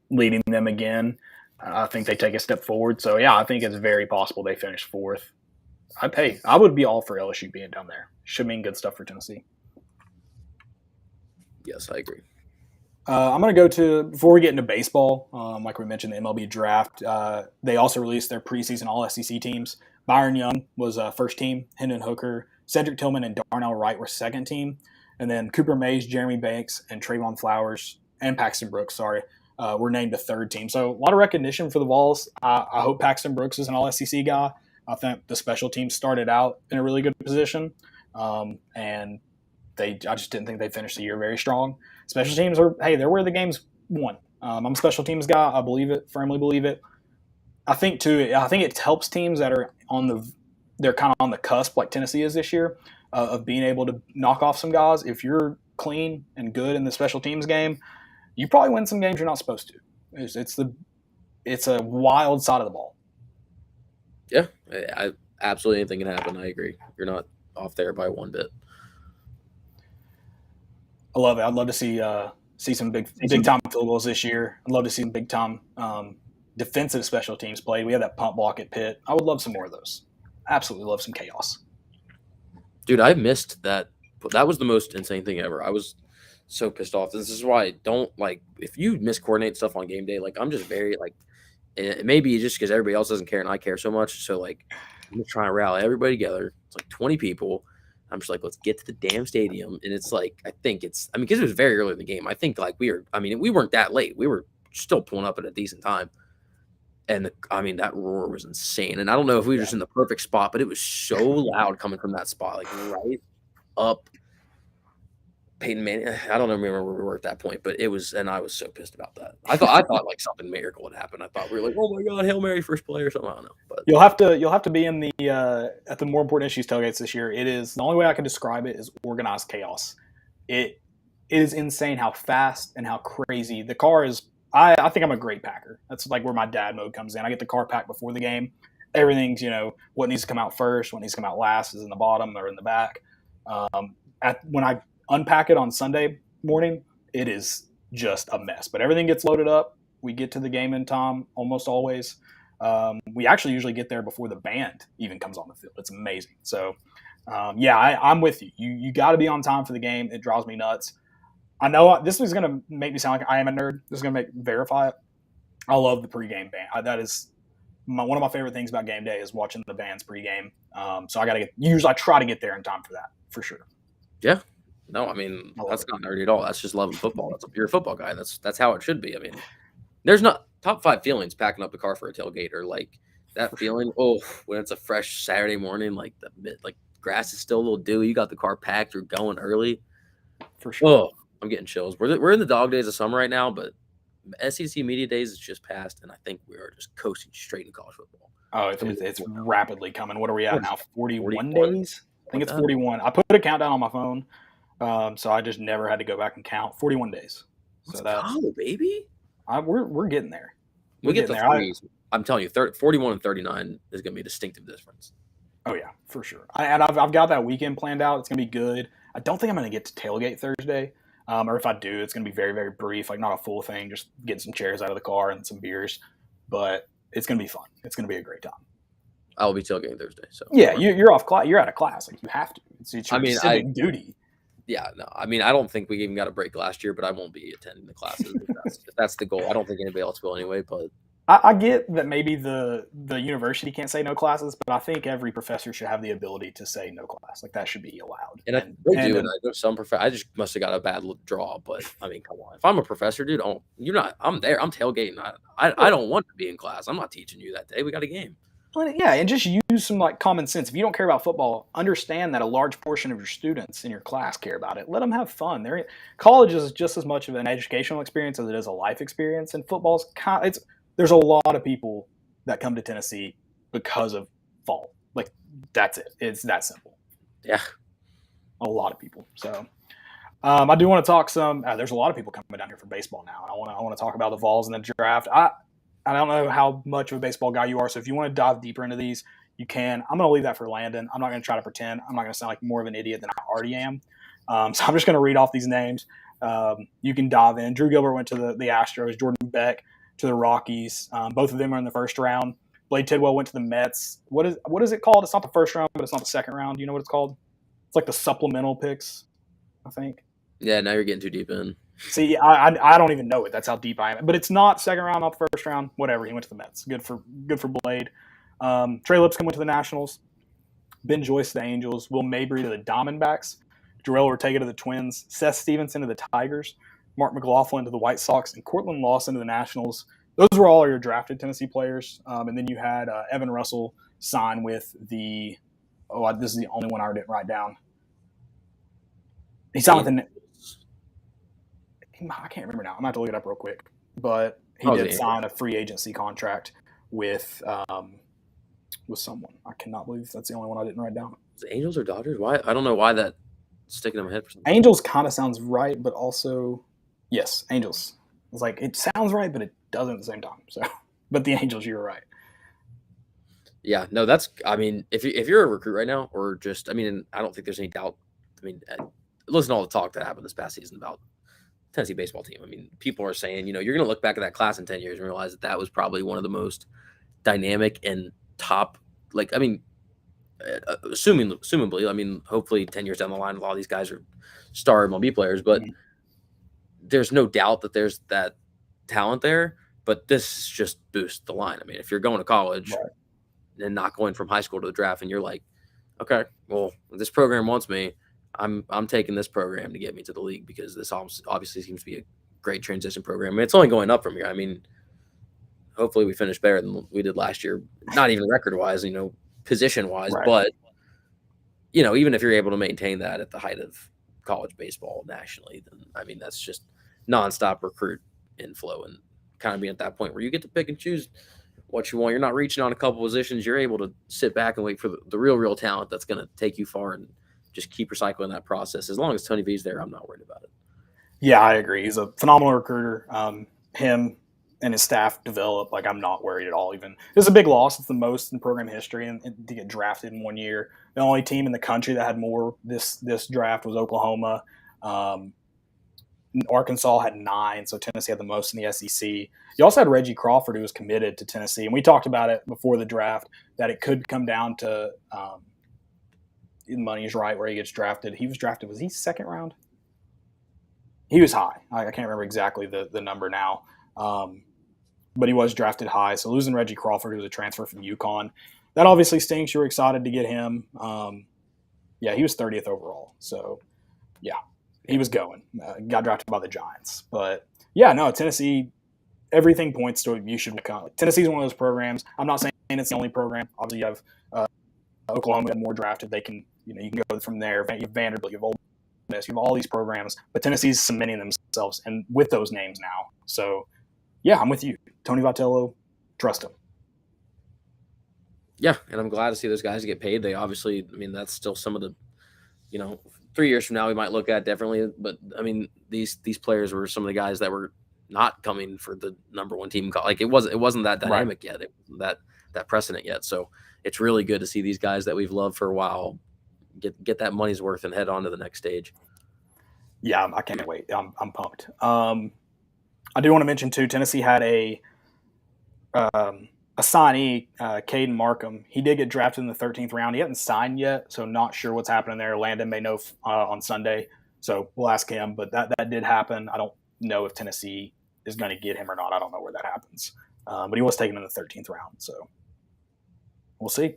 leading them again. I think they take a step forward. So yeah, I think it's very possible they finish fourth. I would be all for LSU being down there. Should mean good stuff for Tennessee. Yes, I agree. I'm going to go to, before we get into baseball, like we mentioned, the MLB draft, they also released their preseason All-SEC teams. Byron Young was first team. Hendon Hooker, Cedric Tillman, and Darnell Wright were second team. And then Cooper Mays, Jeremy Banks, and Trayvon Flowers, and Paxton Brooks, were named a third team. So a lot of recognition for the Vols. I hope Paxton Brooks is an All-SEC guy. I think the special teams started out in a really good position. And I just didn't think they finished the year very strong. Special teams they're where the game's won. I'm a special teams guy. I believe it, firmly believe it. I think it helps teams that are they're kind of on the cusp, like Tennessee is this year, of being able to knock off some guys. If you're clean and good in the special teams game, you probably win some games you're not supposed to. It's a wild side of the ball. Yeah, I absolutely anything can happen. I agree. You're not off there by one bit. I love it. I'd love to see some big time field goals this year. I'd love to see some big time defensive special teams played. We had that punt block at Pitt. I would love some more of those. Absolutely love some chaos. Dude, I missed that. That was the most insane thing ever. I was so pissed off. This is why I don't if you miscoordinate stuff on game day, I'm just very and maybe just because everybody else doesn't care and I care so much. So I'm just trying to rally everybody together. It's 20 people. I'm just let's get to the damn stadium. And it's I think because it was very early in the game. I think we weren't that late. We were still pulling up at a decent time. And that roar was insane. And I don't know if we were just in the perfect spot, but it was so loud coming from that spot, right up Peyton Manning. I don't remember where we were at that point, but it was, and I was so pissed about that. I thought something miracle would happen. I thought we were oh my God, Hail Mary first play or something. I don't know. But you'll have to be in the at the More Important Issues tailgates this year. It is the only way I can describe it is organized chaos. It is insane how fast and how crazy the car is. I think I'm a great packer. That's where my dad mode comes in. I get the car packed before the game. Everything's, what needs to come out first, what needs to come out last is in the bottom or in the back. When I unpack it on Sunday morning, it is just a mess. But everything gets loaded up. We get to the game in time almost always. We actually usually get there before the band even comes on the field. It's amazing. So, I'm with you. You got to be on time for the game. It drives me nuts. I know this is going to make me sound like I am a nerd. This is going to verify it. I love the pregame band. That is one of my favorite things about game day is watching the band's pregame. So I try to get there in time for that, for sure. Yeah. No, that's not nerdy at all. That's just loving football. You're a football guy. That's how it should be. There's not top 5 feelings packing up the car for a tailgate or that feeling. Oh, when it's a fresh Saturday morning, grass is still a little dewy. You got the car packed. You're going early. For sure. Oh, I'm getting chills. We're in the dog days of summer right now, but SEC media days is just passed, and I think we are just coasting straight into college football. Oh, it's rapidly coming. What are we at now? 41 days? I think it's 41. I put a countdown on my phone, so I just never had to go back and count. 41 days. Let's go, baby. We're getting there. We get the 30s. I'm telling you, 41 and 39 is going to be a distinctive difference. Oh, yeah, for sure. I've got that weekend planned out. It's going to be good. I don't think I'm going to get to tailgate Thursday. Or if I do, it's going to be very, very brief, not a full thing, just getting some chairs out of the car and some beers. But it's going to be fun. It's going to be a great time. I'll be tailgating Thursday. So yeah, you're off class. You're out of class. You have to. It's your civic duty. Yeah, no. I don't think we even got a break last year, but I won't be attending the classes if that's the goal. I don't think anybody else will anyway. But I get that maybe the university can't say no classes, but I think every professor should have the ability to say no class. That should be allowed. And I know some professors. I just must have got a bad draw, but come on. If I'm a professor, dude, you're not. I'm there. I'm tailgating. I don't want to be in class. I'm not teaching you that day. We got a game. Yeah, and just use some like common sense. If you don't care about football, understand that a large portion of your students in your class care about it. Let them have fun. College is just as much of an educational experience as it is a life experience, and football's there's a lot of people that come to Tennessee because of fall. Like that's it. It's that simple. Yeah, a lot of people. So I do want to talk some. There's a lot of people coming down here for baseball now. I want to talk about the Vols and the draft. I don't know how much of a baseball guy you are, so if you want to dive deeper into these, you can. I'm going to leave that for Landon. I'm not going to try to pretend. I'm not going to sound like more of an idiot than I already am. So I'm just going to read off these names. You can dive in. Drew Gilbert went to the Astros. Jordan Beck to the Rockies. Both of them are in the first round. Blade Tidwell went to the Mets. What is it called? It's not the first round, but it's not the second round. Do you know what it's called? It's like the supplemental picks, I think. Yeah, now you're getting too deep in. See, I don't even know it. That's how deep I am. But it's not second round, not the first round. Whatever. He went to the Mets. Good for Blade. Trey Lipscomb went to the Nationals. Ben Joyce to the Angels. Will Mabry to the Diamondbacks. Jarrell Ortega to the Twins. Seth Stevenson to the Tigers. Mark McLaughlin to the White Sox. And Cortland Lawson to the Nationals. Those were all your drafted Tennessee players. And then you had Evan Russell sign with the – this is the only one I didn't write down. He signed with the – I can't remember now. I'm going to have to look it up real quick. But he did sign a free agency contract with someone. I cannot believe that's the only one I didn't write down. Is it Angels or Dodgers? Why? I don't know why that's sticking in my head for something. Angels kind of sounds right, but also yes, Angels. It's like it sounds right, but it doesn't at the same time. So, but the Angels, you were right. Yeah, no, that's. I mean, if you're a recruit right now, or just, I mean, I don't think there's any doubt. I mean, listen to all the talk that happened this past season about Tennessee baseball team. I mean, people are saying, you're going to look back at that class in 10 years and realize that was probably one of the most dynamic and top, assumably, I mean, hopefully 10 years down the line, a lot of these guys are star MLB players, but there's no doubt that there's that talent there, but this just boosts the line. I mean, if you're going to college and not going from high school to the draft and you're like, okay, well, this program wants me, I'm taking this program to get me to the league because this obviously seems to be a great transition program. I mean, it's only going up from here. I mean, hopefully we finish better than we did last year. Not even record-wise, position-wise, but, even if you're able to maintain that at the height of college baseball nationally, then, I mean, that's just nonstop recruit inflow and kind of being at that point where you get to pick and choose what you want. You're not reaching on a couple positions. You're able to sit back and wait for the real talent that's going to take you far and just keep recycling that process. As long as Tony V's there, I'm not worried about it. Yeah, I agree. He's a phenomenal recruiter. Him and his staff develop. I'm not worried at all. Even it's a big loss. It's the most in program history, and to get drafted in 1 year. The only team in the country that had more this draft was Oklahoma. Arkansas had 9, so Tennessee had the most in the SEC. You also had Reggie Crawford, who was committed to Tennessee, and we talked about it before the draft that it could come down to. Money is right where he gets drafted. He was drafted. Was he second round? He was high. I can't remember exactly the number now. But he was drafted high. So losing Reggie Crawford, who was a transfer from UConn, that obviously stinks. You were excited to get him. He was 30th overall. So, he was going. Got drafted by the Giants. But, Tennessee, everything points to it. You should become. Tennessee's one of those programs. I'm not saying it's the only program. Obviously, you have Oklahoma had more drafted. They can, you can go from there. You have Vanderbilt, you have Ole Miss, you have all these programs, but Tennessee's cementing themselves and with those names now. So, I'm with you. Tony Vitello, trust him. Yeah, and I'm glad to see those guys get paid. They obviously, I mean, that's still some of the, 3 years from now we might look at differently. But I mean, these players were some of the guys that were not coming for the number one team. It wasn't that dynamic yet. It wasn't that precedent yet. So it's really good to see these guys that we've loved for a while get that money's worth and head on to the next stage. Yeah, I can't wait. I'm pumped. I do want to mention too, Tennessee had a signee, Caden Markham. He did get drafted in the 13th round. He hasn't signed yet, so not sure what's happening there. Landon may know on Sunday, so we'll ask him. But that did happen. I don't know if Tennessee is going to get him or not. I don't know where that happens. But he was taken in the 13th round, so we'll see.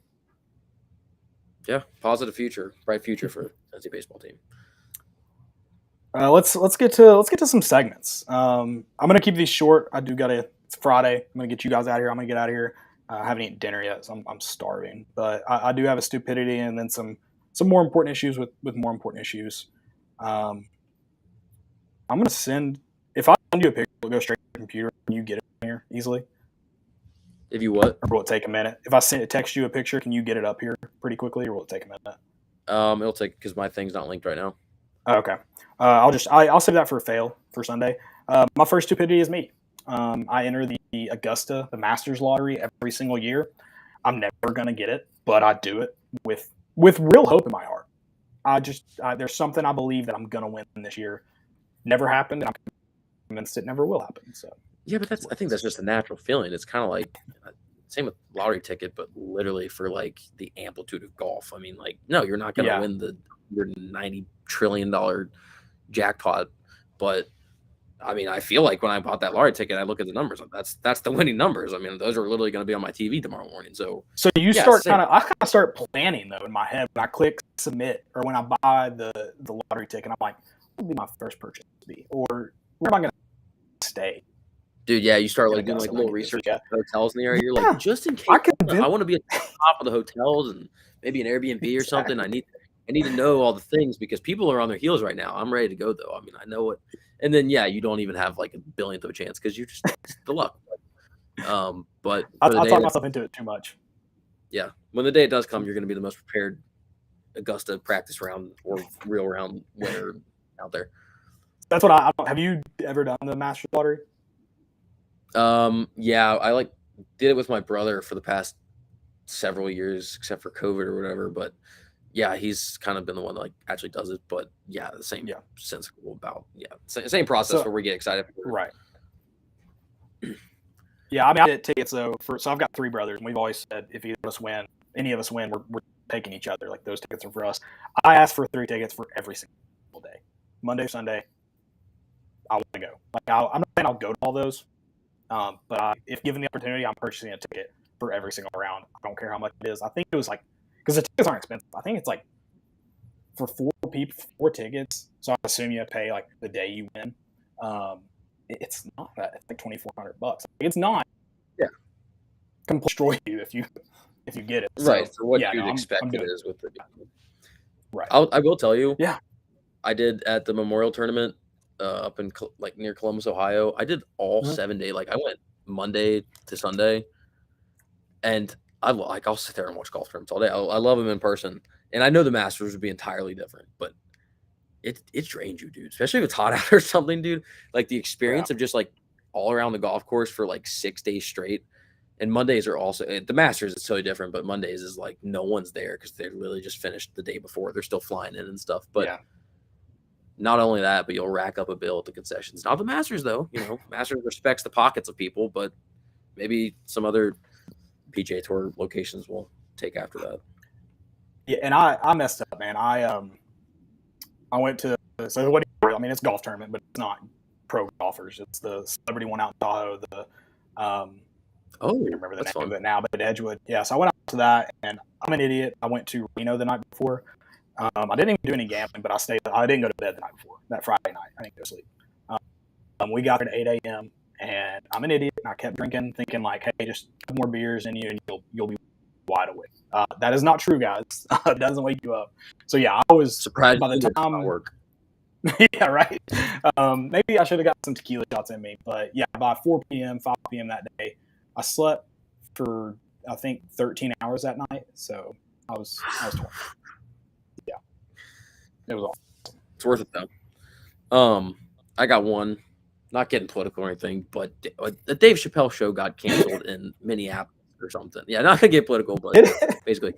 Yeah, positive future, bright future for Tennessee baseball team. Let's get to some segments. I'm gonna keep these short. It's Friday. I'm gonna get you guys out of here. I'm gonna get out of here. I haven't eaten dinner yet, so I'm starving. But I do have a stupidity and then some more important issues with more important issues. I'm gonna send if I send you a picture, it'll go straight to the computer and you get it here easily. If you what? Or will it take a minute? If I text you a picture, can you get it up here pretty quickly, or will it take a minute? It'll take because my thing's not linked right now. Okay. I'll save that for a fail for Sunday. My first stupidity is me. I enter the Augusta, the Masters lottery every single year. I'm never gonna get it, but I do it with real hope in my heart. There's something I believe that I'm gonna win this year. Never happened. And I'm convinced it never will happen. So yeah, but I think that's just a natural feeling. It's kind of like same with lottery ticket, but literally for like the amplitude of golf. I mean, like no, you're not gonna win the $190 trillion jackpot, but I mean, I feel like when I bought that lottery ticket, I look at the numbers. That's the winning numbers. I mean, those are literally going to be on my TV tomorrow morning. So you start I kind of start planning though in my head when I click submit or when I buy the lottery ticket. I'm like, what would be my first purchase be, or where am I going to stay? Dude, yeah, you start like doing like little research at hotels in the area. You're like, just in case I want to be at the top of the hotels and maybe an Airbnb or something. I need to know all the things because people are on their heels right now. I'm ready to go though. I mean, I know what. And then, yeah, you don't even have like a billionth of a chance because you're just the luck. But I'll talk myself into it too much. Yeah, when the day it does come, you're going to be the most prepared Augusta practice round or real round winner out there. That's what have you ever done the Masters lottery? Yeah, I did it with my brother for the past several years, except for COVID or whatever. But yeah, he's kind of been the one that actually does it. But yeah, the same sense about same process where we get excited. Right. Yeah, I mean, I did tickets though. So I've got 3 brothers, and we've always said if any of us win, we're taking each other. Like those tickets are for us. I asked for 3 tickets for every single day, Monday, Sunday. I want to go. Like I'm not saying I'll go to all those, but if given the opportunity, I'm purchasing a ticket for every single round. I don't care how much it is. I think it was because the tickets aren't expensive. I think it's like for 4 people, 4 tickets. So I assume you have to pay like the day you win. It's not that. It's like $2,400. It's not. Yeah. Completely destroy you if you get it. So, right. For what you'd expect it is with the. Right. I will tell you. Yeah. I did at the Memorial Tournament up in near Columbus, Ohio. I did all 7 day. Like I went Monday to Sunday, and I'll sit there and watch golf tournaments all day. I love them in person, and I know the Masters would be entirely different, but it drains you, dude. Especially if it's hot out or something, dude. Like the experience of just like all around the golf course for like 6 days straight. And Mondays are also the Masters is totally different, but Mondays is like no one's there because they literally just finished the day before. They're still flying in and stuff. But not only that, but you'll rack up a bill at the concessions. Not the Masters though. Masters respects the pockets of people, but maybe some other PGA Tour locations will take after that. Yeah, and I messed up, man. I went to what do you, I mean, it's a golf tournament, but it's not pro golfers. It's the celebrity one out in Tahoe. I don't remember the name of it now, but Edgewood. Yeah, so I went out to that, and I'm an idiot. I went to Reno the night before. I didn't even do any gambling, but I didn't go to bed the night before. That Friday night, I didn't go to sleep. We got there at 8 a.m. and I'm an idiot. And I kept drinking, thinking like, "Hey, just a couple more beers in you, and you'll be wide awake." That is not true, guys. It doesn't wake you up. So yeah, I was surprised by the time work. Yeah, right. Maybe I should have got some tequila shots in me, but yeah, by 4 p.m., 5 p.m. that day, I slept for I think 13 hours that night. So I was torn. Yeah, it was awesome. It's worth it though. I got one. Not getting political or anything, but the Dave Chappelle show got canceled in Minneapolis or something. Yeah, not gonna get political, but basically,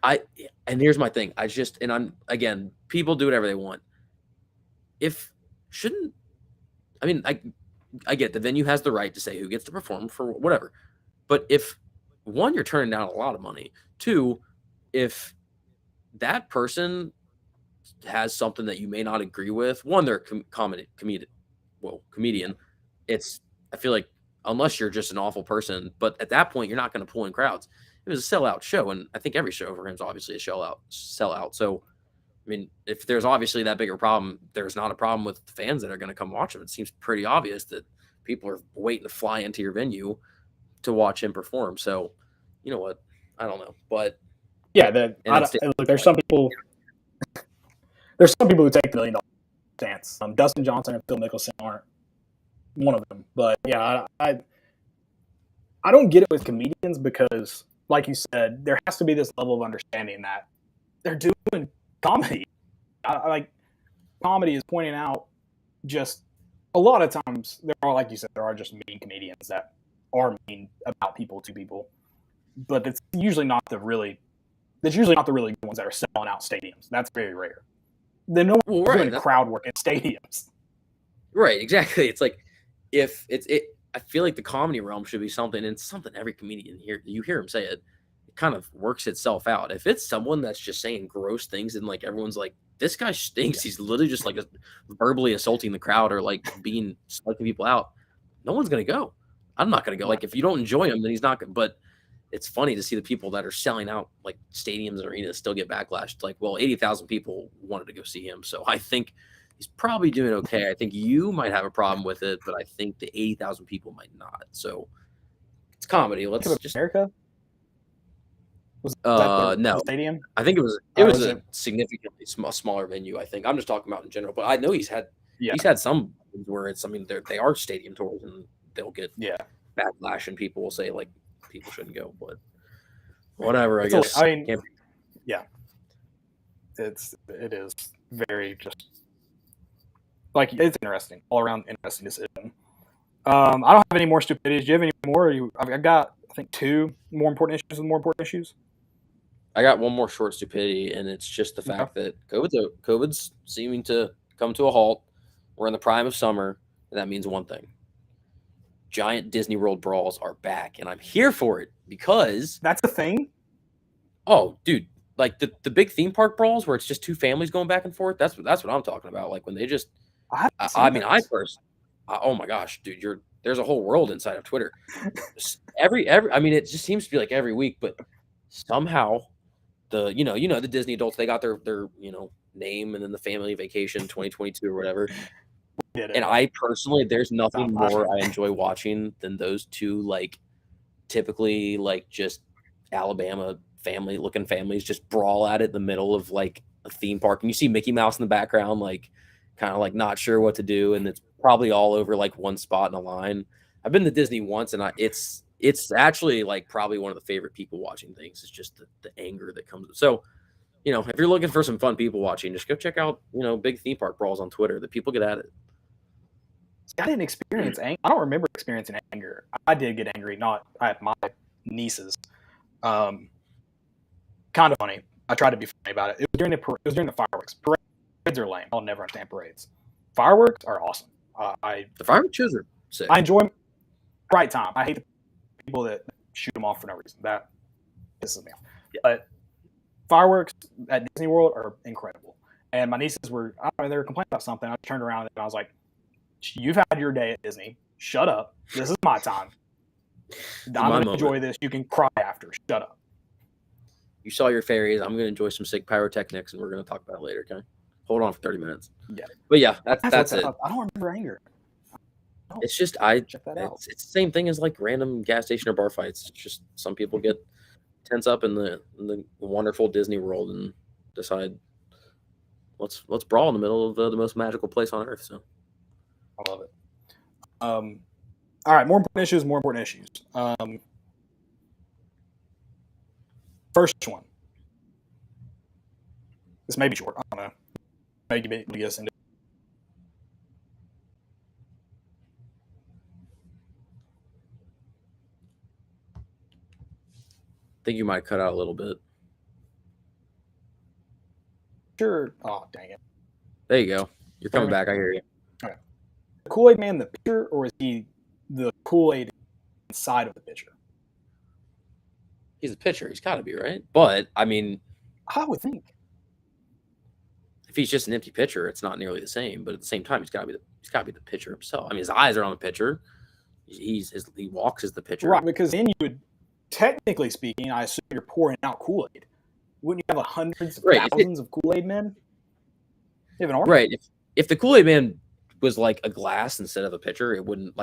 and here's my thing. I'm people do whatever they want. I get the venue has the right to say who gets to perform for whatever, but if one, you're turning down a lot of money. 2, if that person has something that you may not agree with, one, they're comedian. I feel like unless you're just an awful person, but at that point you're not going to pull in crowds. It was a sellout show, and I think every show for him is obviously a sellout. So, I mean, if there's obviously that bigger problem, there's not a problem with the fans that are going to come watch him. It seems pretty obvious that people are waiting to fly into your venue to watch him perform. So, you know what? I don't know, but yeah, look, there's some people. There's some people who take the $1 million stance. Dustin Johnson and Phil Mickelson aren't one of them, but yeah, I don't get it with comedians because, like you said, there has to be this level of understanding that they're doing comedy. Like comedy is pointing out just a lot of times there are, like you said, there are just mean comedians that are mean about people to people, but it's usually not the really good ones that are selling out stadiums. That's very rare. Then no one's doing crowd work in stadiums. Right, exactly. It's like if I feel like the comedy realm should be something, and it's something every comedian you hear him say it kind of works itself out. If it's someone that's just saying gross things and like everyone's like, this guy stinks, he's literally just like verbally assaulting the crowd or like sucking people out, no one's gonna go. I'm not gonna go. Like if you don't enjoy him, then he's not gonna. But it's funny to see the people that are selling out like stadiums and arenas still get backlash. Like, well, 80,000 people wanted to go see him, so I think he's probably doing okay. I think you might have a problem with it, but I think the 80,000 people might not. So it's comedy. Let's just America. No stadium. I think it was a significantly smaller venue. I think I'm just talking about in general, but I know he's had some where it's. I mean, they are stadium tours and they'll get backlash and people will say like people shouldn't go, but whatever. I guess. I mean, yeah, it is very just like it's interesting all around interesting decision. I don't have any more stupidities. Do you have any more? I've got I think 2 more important issues and more important issues. I got one more short stupidity, and it's just the fact that COVID's seeming to come to a halt. We're in the prime of summer, and that means one thing. Giant Disney World brawls are back, and I'm here for it because... That's a thing? Oh, dude. Like, the big theme park brawls where it's just 2 families going back and forth, that's what I'm talking about. Like, when they just... oh my gosh, dude, there's a whole world inside of Twitter. I mean, it just seems to be like every week, but somehow... the Disney adults, they got their name and then the family vacation 2022 or whatever. And I personally, there's nothing more I enjoy watching than those 2 like typically like just Alabama looking families just brawl at it in the middle of like a theme park, and you see Mickey Mouse in the background like kind of like not sure what to do, and it's probably all over like one spot in a line. I've been to Disney once, and it's actually like probably one of the favorite people watching things. It's just the anger that comes. So, if you're looking for some fun people watching, just go check out, big theme park brawls on Twitter. The people get at it. I didn't experience anger. I don't remember experiencing anger. I did get angry, not at my nieces. Kind of funny. I tried to be funny about it. It was during the fireworks. Parades are lame. I'll never understand parades. Fireworks are awesome. The fireworks shows are sick. I enjoy them. Right time. I hate the people that shoot them off for no reason. That pisses me off. Yeah. But fireworks at Disney World are incredible. And my nieces they were complaining about something. I turned around and I was like, you've had your day at Disney. Shut up. This is my time. I'm going to enjoy this. You can cry after. Shut up. You saw your fairies. I'm going to enjoy some sick pyrotechnics, and we're going to talk about it later, okay? Hold on for 30 minutes. Yeah. But yeah, that's it. I don't remember anger. It's just check that out. It's the same thing as like random gas station or bar fights. It's just some people get tense up in the wonderful Disney World and decide let's brawl in the middle of the most magical place on earth. So I love it. All right, more important issues. First one. This may be short. I don't know. Maybe get us into. I think you might cut out a little bit. Sure. Oh, dang it. There you go. You're coming back. I hear you. Okay. The Kool-Aid Man the pitcher, or is he the Kool-Aid inside of the pitcher? He's a pitcher. He's got to be, right? But, I mean... I would think. If he's just an empty pitcher, it's not nearly the same. But at the same time, he's got to be the pitcher himself. I mean, his eyes are on the pitcher. He walks as the pitcher. Right, because then you would... Technically speaking, I assume you're pouring out Kool-Aid. Wouldn't you have hundreds of thousands of Kool-Aid men? You have an army. Right. If the Kool-Aid Man was like a glass instead of a pitcher, it wouldn't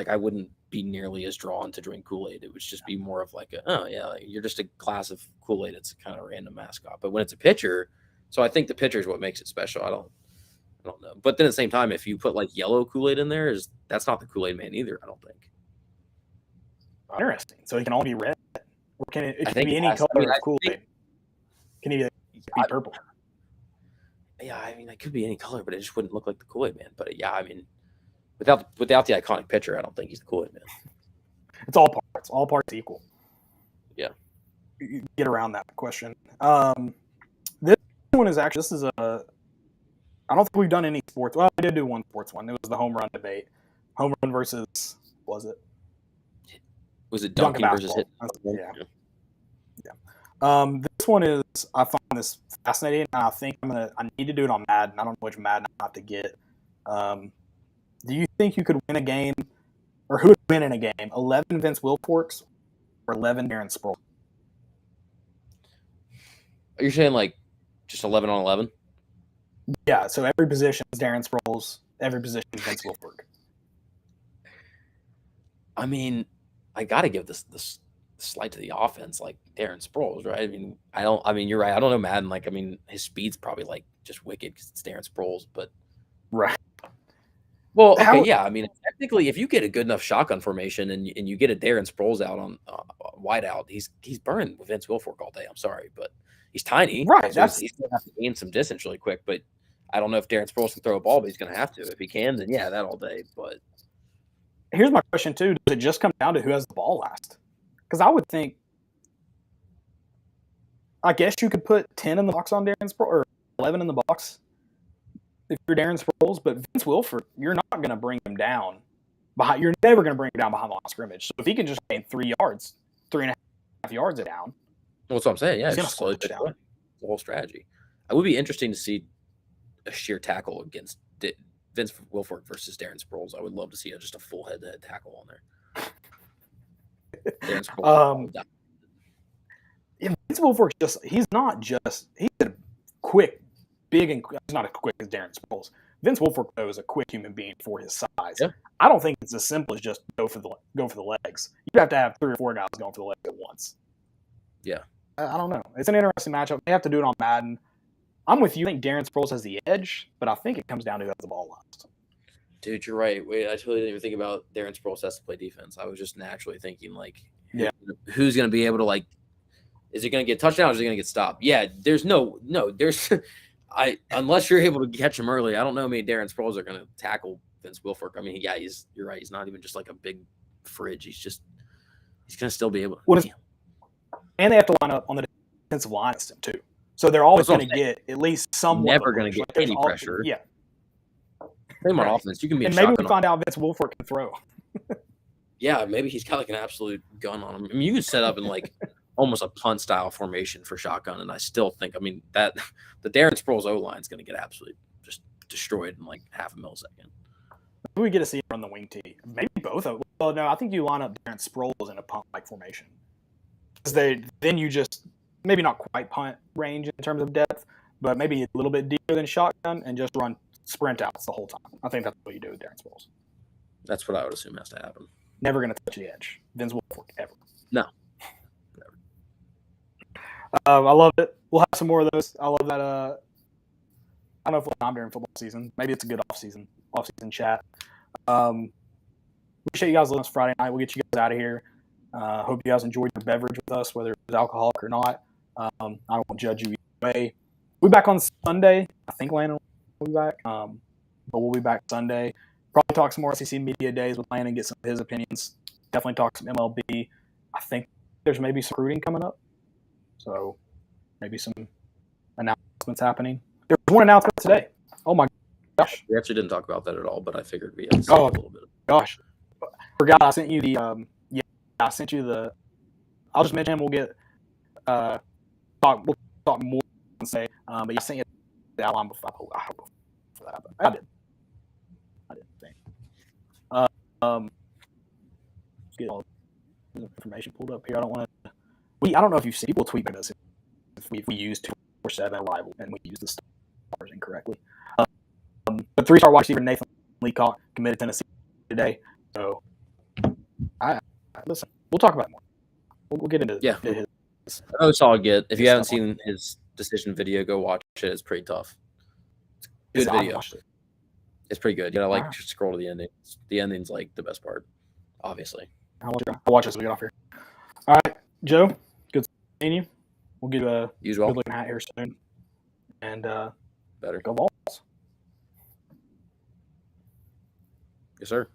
be nearly as drawn to drink Kool-Aid. It would just be more of like like you're just a glass of Kool-Aid. It's a kind of random mascot. But when it's a pitcher, so I think the pitcher is what makes it special. I don't know. But then at the same time, if you put like yellow Kool-Aid in there, that's not the Kool-Aid man either, I don't think. Interesting. So it can all be red. Or can it can think be it any has- color I mean, of I Kool-Aid? think- Can it be purple? Yeah, I mean, it could be any color, but it just wouldn't look like the Kool-Aid man. But yeah, I mean, without the iconic pitcher, I don't think he's the Kool-Aid man. It's all parts. All parts equal. Yeah. You get around that question. This one is actually, I don't think we've done any sports. Well, we did do one sports one. It was the home run debate. Home run versus, was it? Was it dunking versus hit? Yeah. This one is, I find this fascinating. And I think I need to do it on Madden. I don't know which Madden I have to get. Do you think you could win a game, or who would win in a game? 11 Vince Wilforks or 11 Darren Sproles? Are you saying like just 11 on 11? Yeah, so every position is Darren Sproles, every position is Vince Wilfork. I mean, I got to give this slight to the offense, like Darren Sproles, right? I mean, you're right. I don't know Madden. Like, I mean, his speed's probably like just wicked because it's Darren Sproles, but Right. well, okay, yeah. I mean, technically, if you get a good enough shotgun formation and you get a Darren Sproles out on wide out, he's burning with Vince Wilfork all day. I'm sorry, but he's tiny, Right, So he's going to have to gain some distance really quick. But I don't know if Darren Sproles can throw a ball, but he's going to have to. If he can, then yeah, that all day. But Here's my question, too. Does it just come down to who has the ball last? Because I would think, I guess you could put 10 in the box on Darren Sproles, or 11 in the box if you're Darren Sproles, but Vince Wilfork, you're not going to bring him down. You're never going to bring him down behind the line of scrimmage. So if he can just gain 3 yards, 3.5 yards it down. well, that's what I'm saying. Yeah, He's it's gonna just slow slow it down. down. The whole strategy. It would be interesting to see a sheer tackle against Vince Wilfork versus Darren Sproles. I would love to see just a full head-to-head tackle on there. Darren Sproles. Yeah, Vince Wilfork he's a quick, big, and he's not as quick as Darren Sproles. Vince Wilfork, though, is a quick human being for his size. Yeah. I don't think it's as simple as just go for the legs. You have to have 3 or 4 guys going for the legs at once. Yeah. I don't know. It's an interesting matchup. They have to do it on Madden. I'm with you. I think Darren Sproles has the edge, but I think it comes down to who has the ball last. Dude, you're right. Wait, I totally didn't even think about Darren Sproles has to play defense. I was just naturally thinking, like, who's going to be able to, like, is he going to get touchdown or is he going to get stopped? Yeah, there's unless you're able to catch him early, I don't know how many Darren Sproles are going to tackle Vince Wilfork. I mean, yeah, you're right. He's not even just like a big fridge. He's going to still be able to. And they have to line up on the defensive line system, too. So they're always going to get at least some. Never going to get any pressure. Yeah. Same on offense. You can be and maybe we find out Vince Wilfork can throw. Yeah, maybe he's got like an absolute gun on him. I mean, you can set up in like almost a punt style formation for shotgun, and I still think, I mean, that the Darren Sproles O line is going to get absolutely just destroyed in like half a millisecond. We get to see it on the wing tee. Maybe both of them. Well, no, I think you line up Darren Sproles in a punt like formation. Because then you just maybe not quite punt range in terms of depth, but maybe a little bit deeper than shotgun and just run sprint outs the whole time. I think that's what you do with Darren Sproles. That's what I would assume has to happen. Never going to touch the edge. Vince Wilfork, ever. No. Never. I love it. We'll have some more of those. I love that. I don't know if we'll have time during football season. Maybe it's a good off-season chat. Appreciate you guys listening this Friday night. We'll get you guys out of here. Hope you guys enjoyed your beverage with us, whether it was alcoholic or not. I won't judge you either way. We'll be back on Sunday. I think Landon will be back. But we'll be back Sunday. Probably talk some more SEC media days with Landon, get some of his opinions. Definitely talk some MLB. I think there's maybe some recruiting coming up. So maybe some announcements happening. There was one announcement today. Oh my gosh. We actually didn't talk about that at all, but I figured we had to say a little bit. Gosh. Forgot I sent you the I sent you the. I'll just mention we'll get we'll talk more and say. But I sent you the outline before I hope for that. But I did think. Get all the information pulled up here. I don't know if you've seen people tweet at us if we use 247 arrival and we use the stars incorrectly. But 3-star wide receiver Nathan Leacock committed to Tennessee today. So listen, we'll talk about it more. We'll get into his. Another solid get. If you haven't seen his decision video, go watch it. It's pretty tough. Good video. It's pretty good. You gotta just scroll to the ending. The ending's like the best part, obviously. I'll watch this. We get off here. All right, Joe. Good seeing you. We'll get a good looking hat here soon. And better go Vols. Yes, sir.